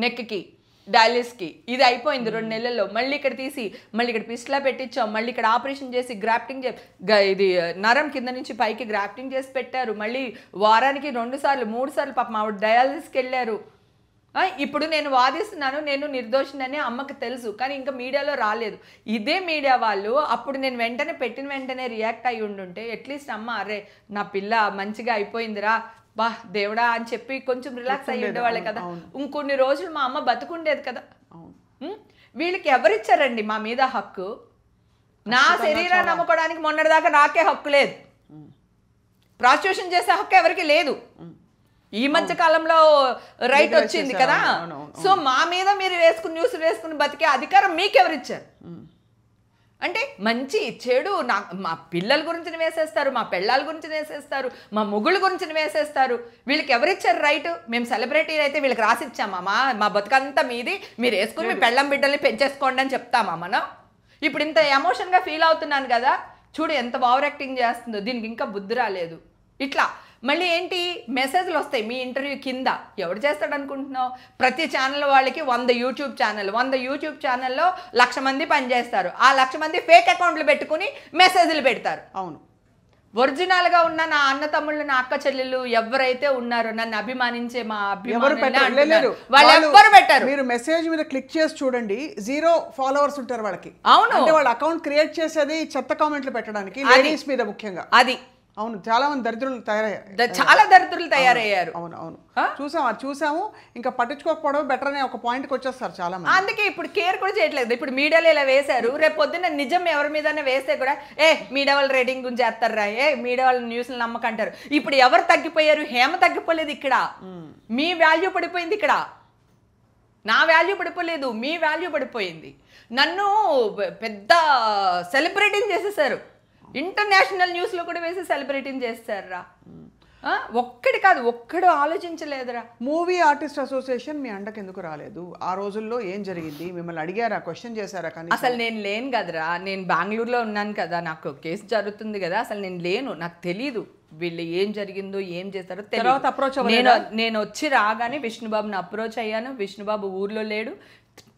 నెక్కి డయాలిసిస్కి ఇది అయిపోయింది 2 నెలల్లో, మళ్ళీ ఇక్కడ తీసి మళ్ళీ ఇక్కడ పిస్లా పెట్టించాం, మళ్ళీ ఇక్కడ ఆపరేషన్ చేసి గ్రాఫ్టింగ్ ఇది నరం కింద నుంచి పైకి గ్రాఫ్టింగ్ చేసి పెట్టారు, మళ్ళీ వారానికి 2 సార్లు 3 సార్లు పాపం ఆవిడ డయాలిసిస్కి వెళ్ళారు. ఇప్పుడు నేను వాదిస్తున్నాను, నేను నిర్దోషినని అమ్మకి తెలుసు, కానీ ఇంకా మీడియాలో రాలేదు. ఇదే మీడియా వాళ్ళు అప్పుడు నేను పెట్టిన వెంటనే రియాక్ట్ అయ్యి ఉండుంటే అట్లీస్ట్ అమ్మ అరే నా పిల్ల మంచిగా అయిపోయిందిరా బా దేవుడా అని చెప్పి కొంచెం రిలాక్స్ అయ్యి ఉండేవాళ్ళే కదా, ఇంకొన్ని రోజులు మా అమ్మ బతుకుండేది కదా. వీళ్ళకి ఎవరిచ్చారండి మా మీద హక్కు? నా శరీరాన్ని నమ్ముకోవడానికి మొన్నటిదాకా నాకే హక్కు లేదు, ప్రాస్టిట్యూషన్ చేసే హక్కు ఎవరికి లేదు. ఈ మధ్య కాలంలో రైట్ వచ్చింది కదా, సో మా మీద మీరు న్యూస్ వేసుకుని బతికే అధికారం మీకెవరిచ్చారు? అంటే మంచి చెడు మా పిల్లల గురించి వేసేస్తారు, మా పెళ్ళాల గురించి వేసేస్తారు, మా మొగుళ్ళ గురించి వేసేస్తారు. వీళ్ళకి ఎవరిచ్చారు రైట్? మేము సెలబ్రిటీ అయితే వీళ్ళకి రాసిచ్చామా? మా బతుకంతా మీది, మీరు వేసుకుని మీ పెళ్ళం బిడ్డల్ని పెంచేసుకోండి అని చెప్తామా మనం? ఇప్పుడు ఇంత ఎమోషన్గా ఫీల్ అవుతున్నాను కదా, చూడు ఎంత ఓవర్ యాక్టింగ్ చేస్తుందో, దీనికి ఇంకా బుద్ధి రాలేదు. ఇట్లా మళ్ళీ ఏంటి మెసేజ్లు వస్తాయి మీ ఇంటర్వ్యూ కింద, ఎవడు చేస్తాడు అనుకుంటున్నావు? ప్రతి ఛానల్ వాళ్ళకి 100 యూట్యూబ్ ఛానల్, 100 యూట్యూబ్ ఛానల్లో 1,00,000 మంది పనిచేస్తారు, ఆ 1,00,000 మంది ఫేక్ అకౌంట్లు పెట్టుకుని మెసేజ్లు పెడతారు. అవును, ఒరిజినల్గా ఉన్న నా అన్న తమ్ముళ్ళు, నా అక్క చెల్లెళ్ళు ఎవరైతే ఉన్నారో నన్ను అభిమానించే మా అభిమానులు వాళ్ళు ఎవ్వరు పెట్టారు. మీరు మెసేజ్ మీద క్లిక్ చేసి చూడండి, 0 followers ఉంటారు వాళ్ళకి. అవును, అంటే వాళ్ళ అకౌంట్ క్రియేట్ చేసేది చెత్త కామెంట్లు పెట్టడానికి, లేడీస్ మీద ముఖ్యంగా. అది అవును, చాలా మంది దరిద్రులు తయారయ్యారు, చాలా దరిద్రులు తయారయ్యారు. అవును చూసాము. ఇంకా పట్టించుకోకపోవడం బెటర్ అనే ఒక పాయింట్కి వచ్చేస్తారు చాలా మంది. అందుకే ఇప్పుడు కేర్ కూడా చేయట్లేదు. ఇప్పుడు మీడియాలో ఇలా వేశారు, రేపు పొద్దున్న నిజం ఎవరి మీదనే వేస్తే కూడా మీడియా వాళ్ళ రేటింగ్ గురించి చేస్తారా, మీడియా వాళ్ళ న్యూస్లు నమ్మకంటారు. ఇప్పుడు ఎవరు తగ్గిపోయారు? హేమ తగ్గిపోలేదు, ఇక్కడ మీ వాల్యూ పడిపోయింది. ఇక్కడ నా వాల్యూ పడిపోలేదు, మీ వాల్యూ పడిపోయింది. నన్ను పెద్ద సెలబ్రిటీని చేసేసారు. ఇంటర్నేషనల్ న్యూస్లో కూడా వేసి సెలబ్రిటీని చేస్తారా? ఒక్కడి కాదు, ఒక్కడు ఆలోచించలేదురా. మూవీ ఆర్టిస్ట్ అసోసియేషన్ మీ అండకి ఎందుకు రాలేదు? ఆ రోజుల్లో ఏం జరిగింది? మిమ్మల్ని అడిగారా, క్వశ్చన్ చేశారా? కానీ అసలు నేను లేను కదరా, నేను బెంగళూరులో ఉన్నాను కదా, నాకు కేసు జరుగుతుంది కదా, అసలు నేను లేను, నాకు తెలీదు వీళ్ళు ఏం జరిగిందో ఏం చేస్తారో తెలియదు. నేను వచ్చి రాగానే విష్ణుబాబుని అప్రోచ్ అయ్యాను. విష్ణుబాబు ఊర్లో లేడు.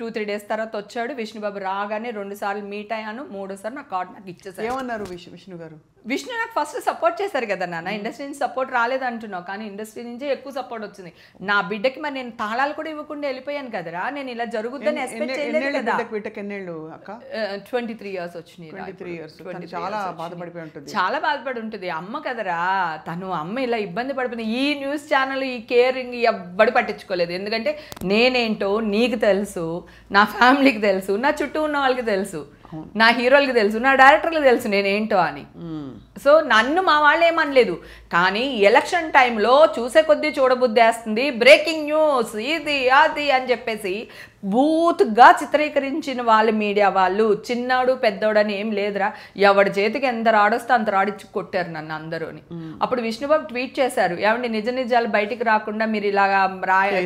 2-3 days తర్వాత వచ్చాడు. విష్ణుబాబు రాగానే 2 సార్లు మీట్ అయ్యాను. 3వ నాకు కార్డు నాకు ఇచ్చేసారు. ఏమన్నారు విష్ణు గారు? విష్ణు నాకు ఫస్ట్ సపోర్ట్ చేశారు కదా నాన్న. ఇండస్ట్రీ నుంచి సపోర్ట్ రాలేదు అంటున్నావు, కానీ ఇండస్ట్రీ నుంచే ఎక్కువ సపోర్ట్ వచ్చింది. నా బిడ్డకి మరి నేను తాళాలు కూడా ఇవ్వకుండా వెళ్ళిపోయాను కదరా. నేను ఇలా జరుగుద్దని ఎక్స్పెక్ట్ చేయలేదు కదా. 23 years వచ్చినాయి. 23 years. చాలా బాధపడిపోయి ఉంటుంది. చాలా బాధపడి ఉంటుంది. అమ్మ కదరా తను. అమ్మ ఇలా ఇబ్బంది పడిపోయింది. ఈ న్యూస్ ఛానల్, ఈ కేరింగ్ ఎవ్వడు పట్టించుకోలేదు. ఎందుకంటే నేనేంటో నీకు తెలుసు, నా ఫ్యామిలీకి తెలుసు, నా చుట్టూ ఉన్న వాళ్ళకి తెలుసు, నా హీరోలకి తెలుసు, నా డైరెక్టర్లకు తెలుసు నేనేంటో అని. సో నన్ను మా వాళ్ళు ఏమనలేదు. కానీ ఎలక్షన్ టైంలో చూసే కొద్దీ చూడబుద్ధి వేస్తుంది, బ్రేకింగ్ న్యూస్ ఇది అది అని చెప్పేసి బూత్గా చిత్రీకరించిన వాళ్ళు మీడియా వాళ్ళు. చిన్నాడు పెద్దోడు అని ఏం లేదురా, ఎవడి చేతికి ఎంత రాడొస్తే అంత రాడిచ్చి కొట్టారు నన్ను అందరూని. అప్పుడు విష్ణుబాబు ట్వీట్ చేశారు, ఏమండి నిజ నిజాలు బయటికి రాకుండా మీరు ఇలాగా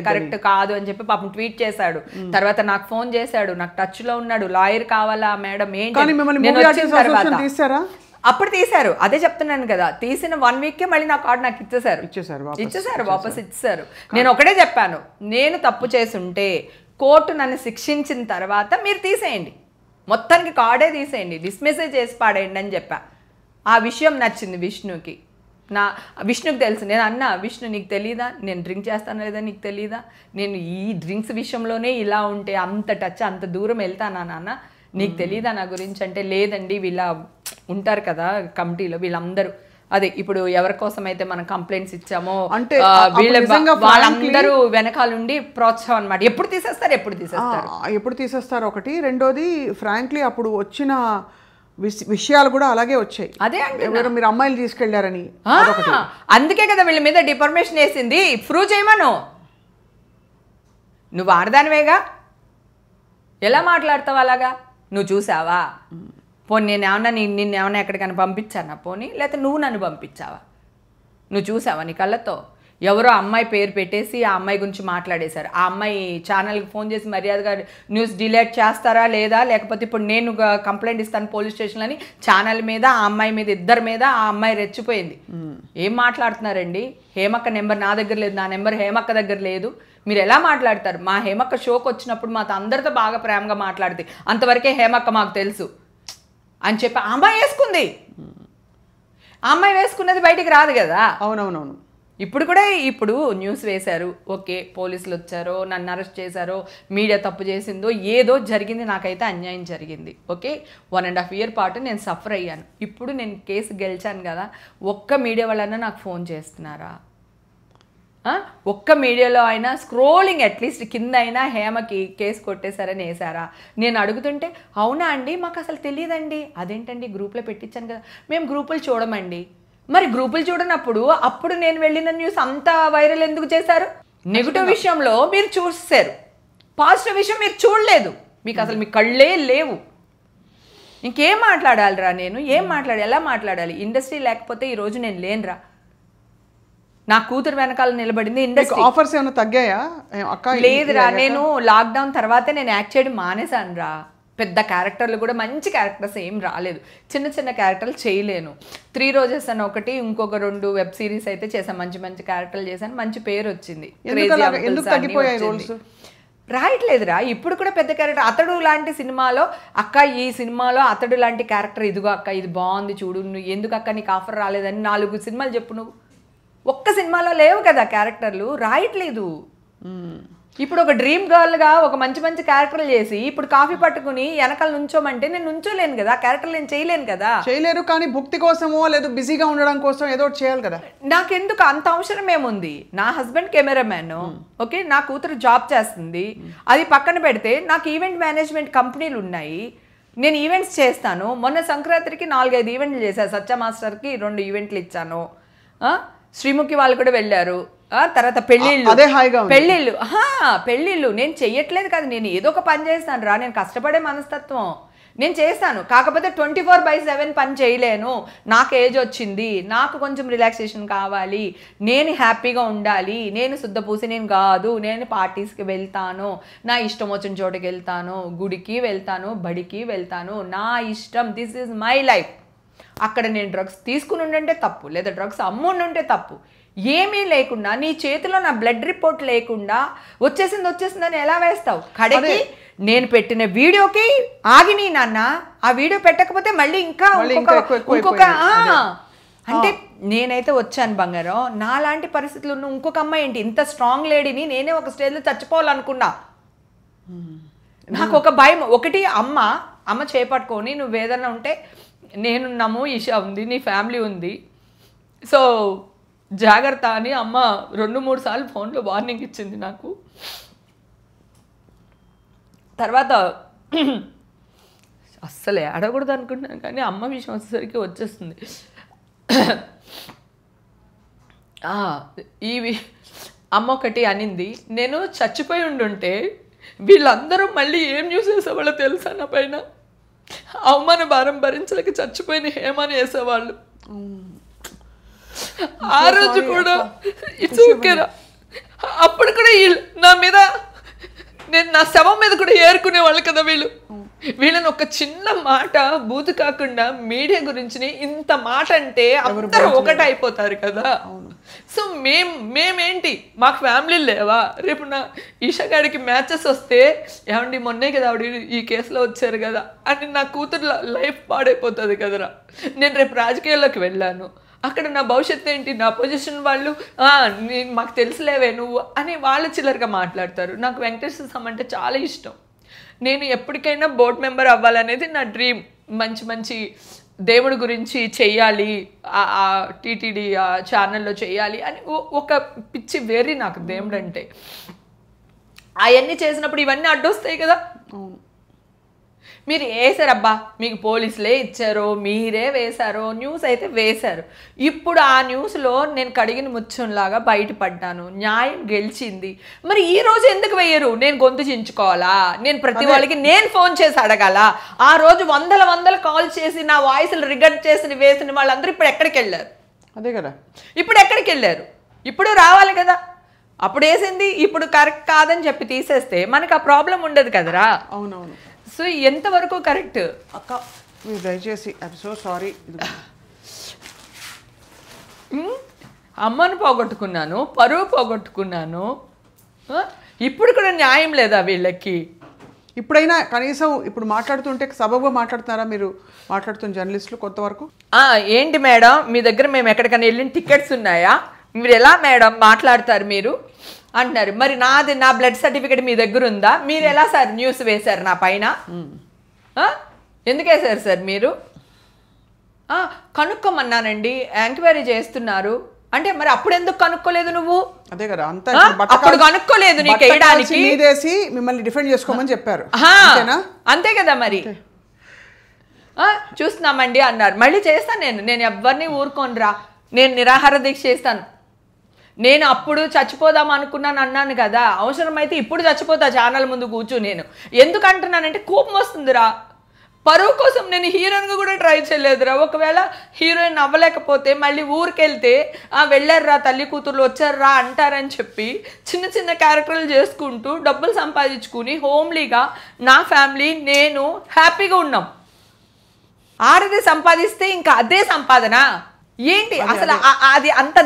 కరెక్ట్ కాదు అని చెప్పి పాపం ట్వీట్ చేశాడు. తర్వాత నాకు ఫోన్ చేశాడు, నాకు టచ్ లో ఉన్నాడు. లాయర్ కావాలా మేడం ఏంటి, నేను వచ్చిన తర్వాత అప్పుడు తీశారు. అదే చెప్తున్నాను కదా, తీసిన 1 weekకే మళ్ళీ నా కార్డు నాకు ఇచ్చేసారు, వాపస్ ఇచ్చేసారు. నేను ఒకటే చెప్పాను, నేను తప్పు చేసుంటే కోర్టు నన్ను శిక్షించిన తర్వాత మీరు తీసేయండి, మొత్తానికి కార్డే తీసేయండి, డిస్మిస్ చేసి పాడేయండి అని చెప్పా. ఆ విషయం నచ్చింది విష్ణుకి. విష్ణుకి తెలుసు. నేను అన్నా, విష్ణు నీకు తెలీదా నేను డ్రింక్ చేస్తాను లేదా, నీకు తెలీదా నేను ఈ డ్రింక్స్ విషయంలోనే ఇలా ఉంటే అంత టచ్ అంత దూరం వెళ్తానా నాన్న, నీకు తెలీదా నా గురించి అంటే, లేదండి వీళ్ళ ఉంటారు కదా కమిటీలో వీళ్ళందరూ, అదే ఇప్పుడు ఎవరి కోసం అయితే మనం కంప్లైంట్స్ ఇచ్చామో అంటే వాళ్ళందరూ వెనకాలండి ప్రోత్సాహం అన్నమాట. ఎప్పుడు తీసేస్తారు ఒకటి. రెండోది ఫ్రాంక్లీ అప్పుడు వచ్చిన విషయాలు కూడా అలాగే వచ్చాయి. అదే అంటే మీరు అమ్మాయిలు తీసుకెళ్లారని, అందుకే కదా వీళ్ళ మీద డిఫర్మేషన్ వేసింది. ప్రూవ్ చేయమను, నువ్వు ఆడదానివేగా, ఎలా మాట్లాడతావు అలాగా? నువ్వు చూసావా? పోనీ నిన్నేమన్నా ఎక్కడికైనా పంపించానా? పోనీ లేకపోతే నువ్వు నన్ను పంపించావా? నువ్వు చూసావా నీ కళ్ళతో? ఎవరో అమ్మాయి పేరు పెట్టేసి ఆ అమ్మాయి గురించి మాట్లాడేశారు. ఆ అమ్మాయి ఛానల్కి ఫోన్ చేసి మర్యాదగా న్యూస్ డిలీట్ చేస్తారా లేదా, లేకపోతే ఇప్పుడు నేను కంప్లైంట్ ఇస్తాను పోలీస్ స్టేషన్లో అని ఛానల్ మీద ఆ అమ్మాయి మీద ఇద్దరి మీద ఆ అమ్మాయి రెచ్చిపోయింది. ఏం మాట్లాడుతున్నారండి? హేమక్క నెంబర్ నా దగ్గర లేదు, నా నెంబర్ హేమక్క దగ్గర లేదు, మీరు ఎలా మాట్లాడతారు? మా హేమక్క షోకి వచ్చినప్పుడు మాతో అందరితో బాగా ప్రేమగా మాట్లాడుతుంది, అంతవరకే హేమక్క మాకు తెలుసు అని చెప్పి ఆ అమ్మాయి వేసుకుంది. ఆ అమ్మాయి వేసుకున్నది బయటికి రాదు కదా. అవునవునవును. ఇప్పుడు కూడా ఇప్పుడు న్యూస్ వేశారు, ఓకే పోలీసులు వచ్చారో నన్ను అరెస్ట్ చేశారో మీడియా తప్పు చేసిందో ఏదో జరిగింది, నాకైతే అన్యాయం జరిగింది. ఓకే 1.5 year పాటు నేను సఫర్ అయ్యాను. ఇప్పుడు నేను కేసు గెలిచాను కదా, ఒక్క మీడియా వాళ్ళన్నా నాకు ఫోన్ చేస్తున్నారా? ఒక్క మీడియాలో అయినా స్క్రోలింగ్ అట్లీస్ట్ కింద అయినా హేమకి కేసు కొట్టేశారని వేసారా? నేను అడుగుతుంటే అవునా అండి మాకు అసలు తెలియదండి. అదేంటండి గ్రూప్లో పెట్టించాను కదా. మేము గ్రూపులు చూడమండి. మరి గ్రూపులు చూడనప్పుడు అప్పుడు నేను వెళ్ళిన న్యూస్ అంత వైరల్ ఎందుకు చేశారు? నెగిటివ్ విషయంలో మీరు చూసారు, పాజిటివ్ విషయం మీరు చూడలేదు. మీకు అసలు మీ కళ్ళే లేవు. ఇంకేం మాట్లాడాలిరా నేను? ఏం మాట్లాడాలి, ఎలా మాట్లాడాలి? ఇండస్ట్రీ లేకపోతే ఈరోజు నేను లేనురా. నా కూతురు వెనకాల నిలబడింది ఇండస్ట్రీ. ఆఫర్స్ ఏమైనా తగ్గాయా అక్క? లేదురా, నేను లాక్డౌన్ తర్వాతే నేను యాక్ట్ చేయడం మానేశాను రా. పెద్ద క్యారెక్టర్లు కూడా మంచి క్యారెక్టర్స్ ఏం రాలేదు, చిన్న చిన్న క్యారెక్టర్లు చేయలేను. 3 Roses అని ఒకటి, ఇంకొక 2 వెబ్ సిరీస్ అయితే చేశాను, మంచి మంచి క్యారెక్టర్లు చేశాను, మంచి పేరు వచ్చింది. రాయట్లేదురా ఇప్పుడు కూడా పెద్ద క్యారెక్టర్. అతడు లాంటి సినిమాలో అక్క ఈ సినిమాలో అతడు లాంటి క్యారెక్టర్ ఇదిగో అక్క ఇది బాగుంది చూడు, నువ్వు ఎందుకు అక్క నీకు ఆఫర్ రాలేదని 4 సినిమాలు చెప్పు. నువ్వు ఒక్క సినిమాలో లేవు కదా క్యారెక్టర్లు, రాయట్లేదు. ఇప్పుడు ఒక డ్రీమ్ గర్ల్గా ఒక మంచి మంచి క్యారెక్టర్లు చేసి ఇప్పుడు కాఫీ పట్టుకుని వెనకాల నుంచోమంటే నేను నుంచోలేను కదా, క్యారెక్టర్లు నేను చేయలేను కదా. చేయలేరు, కానీ భక్తి కోసమో లేదా బిజీగా ఉండడం కోసం ఏదో చేయాలి కదా. నాకెందుకు అంత అవసరం ఏముంది? నా హస్బెండ్ కెమెరామ్యాన్, ఓకే, నా కూతురు జాబ్ చేస్తుంది, అది పక్కన పెడితే నాకు ఈవెంట్ మేనేజ్మెంట్ కంపెనీలు ఉన్నాయి, నేను ఈవెంట్స్ చేస్తాను. మొన్న సంక్రాంతికి 4-5 ఈవెంట్లు చేశాను. సత్య మాస్టర్కి 2 ఈవెంట్లు ఇచ్చాను, శ్రీముఖి వాళ్ళు కూడా వెళ్ళారు. తర్వాత పెళ్ళిళ్ళు నేను చెయ్యట్లేదు కదా, నేను ఏదో ఒక పని చేస్తాను రా. నేను కష్టపడే మనస్తత్వం, నేను చేస్తాను, కాకపోతే 24/7 పని చేయలేను. నాకు ఏజ్ వచ్చింది, నాకు కొంచెం రిలాక్సేషన్ కావాలి, నేను హ్యాపీగా ఉండాలి, నేను శుద్ధపూసి నేను కాదు, నేను పార్టీస్కి వెళ్తాను, నా ఇష్టం వచ్చిన చోటుకి వెళ్తాను, గుడికి వెళ్తాను, బడికి వెళ్తాను, నా ఇష్టం, దిస్ ఈజ్ మై లైఫ్. అక్కడ నేను డ్రగ్స్ తీసుకుని ఉండంటే తప్పు, లేదా డ్రగ్స్ అమ్ముండుంటే తప్పు. ఏమీ లేకుండా నీ చేతిలో నా బ్లడ్ రిపోర్ట్ లేకుండా వచ్చేసిందని ఎలా వేస్తావు? కడకి నేను పెట్టిన వీడియోకి ఆగిని నాన్న, ఆ వీడియో పెట్టకపోతే మళ్ళీ ఇంకా ఇంకొక అంటే నేనైతే వచ్చాను బంగారం. నాలాంటి పరిస్థితులు ఉన్న ఇంకొక అమ్మాయి ఏంటి, ఇంత స్ట్రాంగ్ లేడీని నేనే ఒక స్టేజ్లో చచ్చిపోవాలనుకున్నా. నాకు ఒక భయం, ఒకటి అమ్మ చేపట్టుకొని నువ్వు ఏదన్నా ఉంటే నేనున్నాము, ఈషా ఉంది, నీ ఫ్యామిలీ ఉంది, సో జాగ్రత్త అని అమ్మ 2-3 సార్లు ఫోన్లో వార్నింగ్ ఇచ్చింది నాకు. తర్వాత అస్సలే అడగకూడదు అనుకుంటున్నాను, కానీ అమ్మ విషయం వచ్చేసరికి వచ్చేస్తుంది. అమ్మ ఒకటి అనింది, నేను చచ్చిపోయి ఉండుంటే వీళ్ళందరూ మళ్ళీ ఏం న్యూస్ వేసేవాళ్ళో తెలుసా నా పైన? అవమాన భారం భరించలేక చచ్చిపోయిన హేమని వేసేవాళ్ళు. ఆ రోజు కూడా ఇట్స్ ఓకేరా, అప్పుడు కూడా నా మీద, నేను నా శవం మీద కూడా ఏరుకునే వాళ్ళు కదా వీళ్ళు. వీళ్ళని ఒక చిన్న మాట బూతు కాకుండా మీడియా గురించి ఇంత మాట అంటే అందరూ ఒకటి అయిపోతారు కదా. సో మేమేంటి, మాకు ఫ్యామిలీ లేవా? రేపు నా ఈషా గారికి మ్యాచెస్ వస్తే ఏమండి మొన్నే కదా ఆవిడ ఈ కేసులో వచ్చారు కదా అని నా కూతురు లైఫ్ పాడైపోతుంది కదరా. నేను రేపు రాజకీయాల్లోకి వెళ్ళాను, అక్కడ నా భవిష్యత్తు ఏంటి, నా పొజిషన్ వాళ్ళు మాకు తెలుసులేవే నువ్వు అని వాళ్ళు చిల్లరగా మాట్లాడతారు. నాకు వెంకటేశ్వర స్వామి అంటే చాలా ఇష్టం. నేను ఎప్పటికైనా బోర్డ్ మెంబర్ అవ్వాలనేది నా డ్రీమ్. మంచి మంచి దేవుడి గురించి చెయ్యాలి, ఆ టీటీడీ ఛానల్లో చెయ్యాలి అని ఒక పిచ్చి వేరి నాకు దేవుడు అంటే. అవన్నీ చేసినప్పుడు ఇవన్నీ అడ్డొస్తాయి కదా. మీరు వేసారబ్బా, మీకు పోలీసులే ఇచ్చారో మీరే వేశారో, న్యూస్ అయితే వేశారు. ఇప్పుడు ఆ న్యూస్లో నేను కడిగిన ముచ్చంలాగా బయటపడ్డాను, న్యాయం గెలిచింది. మరి ఈ రోజు ఎందుకు వేయరు? నేను గొంతు చించుకోవాలా? నేను ప్రతి వాళ్ళకి నేను ఫోన్ చేసి అడగాల? ఆ రోజు వందల కాల్ చేసి నా వాయిస్లు రికార్డ్ చేసి వేసిన వాళ్ళందరూ ఇప్పుడు ఎక్కడికి వెళ్ళారు? అదే కదా, ఇప్పుడు ఎక్కడికి వెళ్ళారు? ఇప్పుడు రావాలి కదా. అప్పుడు వేసింది ఇప్పుడు కరెక్ట్ కాదని చెప్పి తీసేస్తే మనకు ఆ ప్రాబ్లం ఉండదు కదరా. అవునవును. సో ఎంతవరకు కరెక్ట్ అక్క? మీరు దయచేసి ఐఎమ్ సో సారీ. అమ్మను పోగొట్టుకున్నాను, పరువు పోగొట్టుకున్నాను, ఇప్పుడు కూడా న్యాయం లేదా వీళ్ళకి? ఇప్పుడైనా కనీసం ఇప్పుడు మాట్లాడుతుంటే సబబుగా మాట్లాడుతున్నారా మీరు? మాట్లాడుతున్న జర్నలిస్టులు కొంతవరకు ఏంటి మేడం మీ దగ్గర మేము ఎక్కడికైనా వెళ్ళిన టికెట్స్ ఉన్నాయా, మీరు ఎలా మేడం మాట్లాడతారు మీరు అంటున్నారు. మరి నా బ్లడ్ సర్టిఫికేట్ మీ దగ్గర ఉందా? మీరు ఎలా సార్ న్యూస్ వేశారు నా పైన? ఎందుకు వేశారు సార్ మీరు? కనుక్కోమన్నానండి, ఎంక్వైరీ చేస్తున్నారు అంటే మరి అప్పుడు ఎందుకు కనుక్కోలేదు నువ్వు? అదే కదా, అంతా అప్పుడు కనుక్కోలేదు నీకు వేయడానికి, మిమ్మల్ని డిఫెండ్ చేసుకోమని చెప్పారు అంతే కదా. మరి చూస్తున్నామండి అన్నారు, మళ్ళీ చేస్తాను నేను ఎవరిని ఊరుకోనరా, నేను నిరాహార దీక్ష చేస్తాను. నేను అప్పుడు చచ్చిపోదాం అనుకున్నాను అన్నాను కదా, అవసరమైతే ఇప్పుడు చచ్చిపోతా ఛానల్ ముందు కూర్చు. నేను ఎందుకు అంటున్నానంటే కోపం వస్తుందిరా. పరువు కోసం నేను హీరోయిన్గా కూడా ట్రై చేయలేదురా. ఒకవేళ హీరోయిన్ అవ్వలేకపోతే మళ్ళీ ఊరికెళ్తే వెళ్ళారురా తల్లి కూతుర్లు వచ్చారురా అంటారని చెప్పి చిన్న చిన్న క్యారెక్టర్లు చేసుకుంటూ డబ్బులు సంపాదించుకుని హోమ్లీగా నా ఫ్యామిలీ నేను హ్యాపీగా ఉన్నాం. ఆడది సంపాదిస్తే ఇంకా అదే సంపాదన ఏంటి అసలు? అది అంత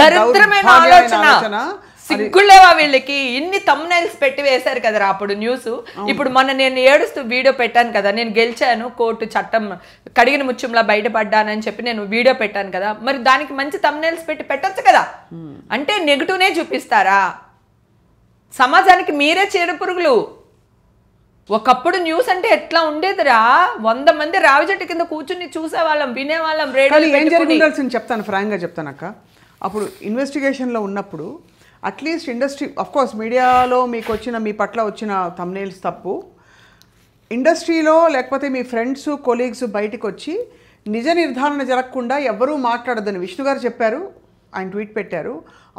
దరిద్రమైన ఆలోచన. సిగ్గులేవా వీళ్ళకి? ఇన్ని తమ్నైల్స్ పెట్టి వేశారు కదరా అప్పుడు న్యూస్. ఇప్పుడు నేను ఏడుస్తూ వీడియో పెట్టాను కదా, నేను గెలిచాను, కోర్టు చట్టం కడిగిన ముత్యంలా బయటపడ్డానని చెప్పి నేను వీడియో పెట్టాను కదా, మరి దానికి మంచి తమ్నైల్స్ పెట్టి పెట్టొచ్చు కదా. అంటే నెగిటివ్నే చూపిస్తారా? సమాజానికి మీరే చీడపురుగులు. ఒకప్పుడు న్యూస్ అంటే ఎట్లా ఉండేదిరా, 100 మంది రావి చెట్టు కింద కూర్చుని చూసేవాళ్ళం, వినేవాళ్ళం. ఏం జరిగింది చెప్తాను, ఫ్రాంక్గా చెప్తాను అక్క. అప్పుడు ఇన్వెస్టిగేషన్లో ఉన్నప్పుడు అట్లీస్ట్ ఇండస్ట్రీ, అఫ్కోర్స్ మీడియాలో మీకు వచ్చిన మీ పట్ల వచ్చిన థంబ్నెయిల్స్ తప్పు, ఇండస్ట్రీలో లేకపోతే మీ ఫ్రెండ్స్ కొలీగ్స్ బయటకు వచ్చి నిజ నిర్ధారణ జరగకుండా ఎవరూ మాట్లాడొద్దని విష్ణు గారు చెప్పారు, ఆయన ట్వీట్ పెట్టారు.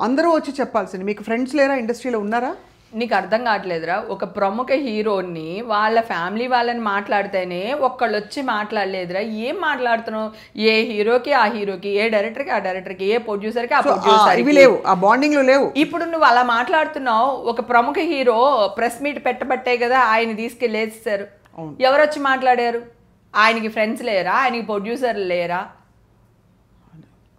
అందరూ వచ్చి చెప్పాల్సింది. మీకు ఫ్రెండ్స్ లేరా ఇండస్ట్రీలో ఉన్నారా? నీకు అర్థం కావట్లేదురా, ఒక ప్రముఖ హీరోని వాళ్ళ ఫ్యామిలీ వాళ్ళని మాట్లాడితేనే ఒక్కళ్ళు వచ్చి మాట్లాడలేదురా. ఏం మాట్లాడుతున్నావు? ఏ హీరోకి ఆ హీరోకి, ఏ డైరెక్టర్కి ఆ డైరెక్టర్కి, ఏ ప్రొడ్యూసర్కి ఆ ప్రొడ్యూసర్, ఇవి లేవు, ఆ బాండింగ్లు లేవు. ఇప్పుడు నువ్వు అలా మాట్లాడుతున్నావు. ఒక ప్రముఖ హీరో ప్రెస్ మీట్ పెట్టబట్టే కదా ఆయన తీసుకెళ్ళేస్తారు. ఎవరు వచ్చి మాట్లాడారు? ఆయనకి ఫ్రెండ్స్ లేరా? ఆయనకి ప్రొడ్యూసర్లు లేరా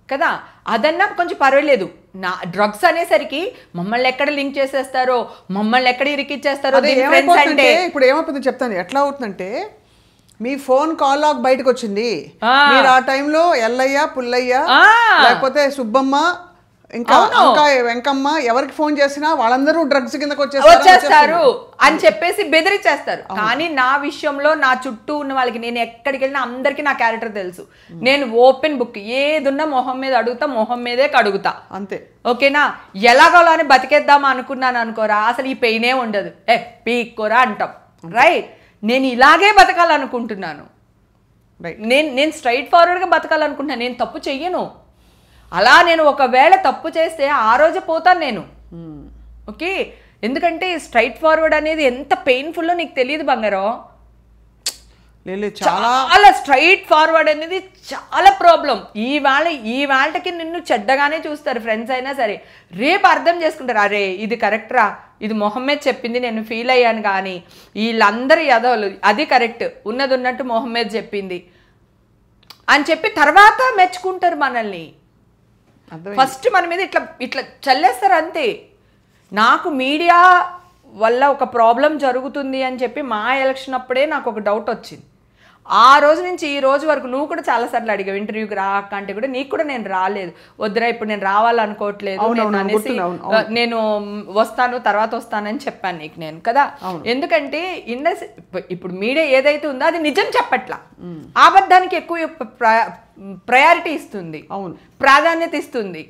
కదా? అదన్నా కొంచెం పర్వాలేదు. నా డ్రగ్స్ అనేసరికి మమ్మల్ని ఎక్కడ లింక్ చేసేస్తారో, మమ్మల్ని ఎక్కడ ఇరికిచ్చేస్తారో. ఇప్పుడు ఏమైపోతుంది చెప్తాను. ఎట్లా అవుతుందంటే, మీ ఫోన్ కాల్ లాగ్ బయటకు వచ్చింది, మీరు ఆ టైంలో ఎల్లయ్య, పుల్లయ్య, లేకపోతే సుబ్బమ్మ, ఇంకా వెంకమ్మ, ఎవరికి ఫోన్ చేసినా వాళ్ళందరూ డ్రగ్స్ కిందకి వచ్చేస్తారు అని చెప్పేసి బెదిరించేస్తారు. కానీ నా విషయంలో నా చుట్టూ ఉన్న వాళ్ళకి, నేను ఎక్కడికి వెళ్ళినా అందరికి నా క్యారెక్టర్ తెలుసు. నేను ఓపెన్ బుక్, ఏదున్నా మొహం మీద అడుగుతా, మొహం మీదే కడుగుతా, అంతే. ఓకేనా? ఎలాగోలా అని బతికేద్దామా అనుకున్నాను అనుకోరా, అసలు ఈ పెయినే ఉండదు. పీక్కోరా అంటాం, రైట్? నేను ఇలాగే బతకాలనుకుంటున్నాను. నేను స్ట్రైట్ ఫార్వర్డ్గా బతకాలనుకుంటున్నాను. నేను తప్పు చెయ్యను. అలా నేను ఒకవేళ తప్పు చేస్తే ఆ రోజు పోతాను నేను. ఓకే, ఎందుకంటే స్ట్రైట్ ఫార్వర్డ్ అనేది ఎంత పెయిన్ఫుల్లో నీకు తెలియదు బంగారం. చాలా స్ట్రైట్ ఫార్వర్డ్ అనేది చాలా ప్రాబ్లం. ఈ వాళ్ళకి నిన్ను చెడ్డగానే చూస్తారు ఫ్రెండ్స్ అయినా సరే. రేపు అర్థం చేసుకుంటారు, అరే ఇది కరెక్ట్రా, ఇది మొహమ్మద్ చెప్పింది, నేను ఫీల్ అయ్యాను. కానీ వీళ్ళందరూ యదవులు, అది కరెక్ట్, ఉన్నది ఉన్నట్టు మొహమ్మద్ చెప్పింది అని చెప్పి తర్వాత మెచ్చుకుంటారు మనల్ని. ఫస్ట్ మన మీద ఇట్లా ఇట్లా చల్లేస్తారు అంతే. నాకు మీడియా వల్ల ఒక ప్రాబ్లం జరుగుతుంది అని చెప్పి మా ఎలక్షన్ అప్పుడే నాకు ఒక డౌట్ వచ్చింది. ఆ రోజు నుంచి ఈ రోజు వరకు నువ్వు కూడా చాలాసార్లు అడిగావు ఇంటర్వ్యూకి రా అంటే కూడా, నీకు కూడా నేను రాలేదు. వద్దురా ఇప్పుడు నేను రావాలనుకోవట్లేదు అనేసి నేను వస్తాను తర్వాత వస్తానని చెప్పాను నీకు నేను కదా. ఎందుకంటే ఇప్పుడు మీడియా ఏదైతే ఉందో అది నిజం చెప్పట్లా, అబద్ధానికి ఎక్కువ ప్రయారిటీ ఇస్తుంది, ప్రాధాన్యత ఇస్తుంది.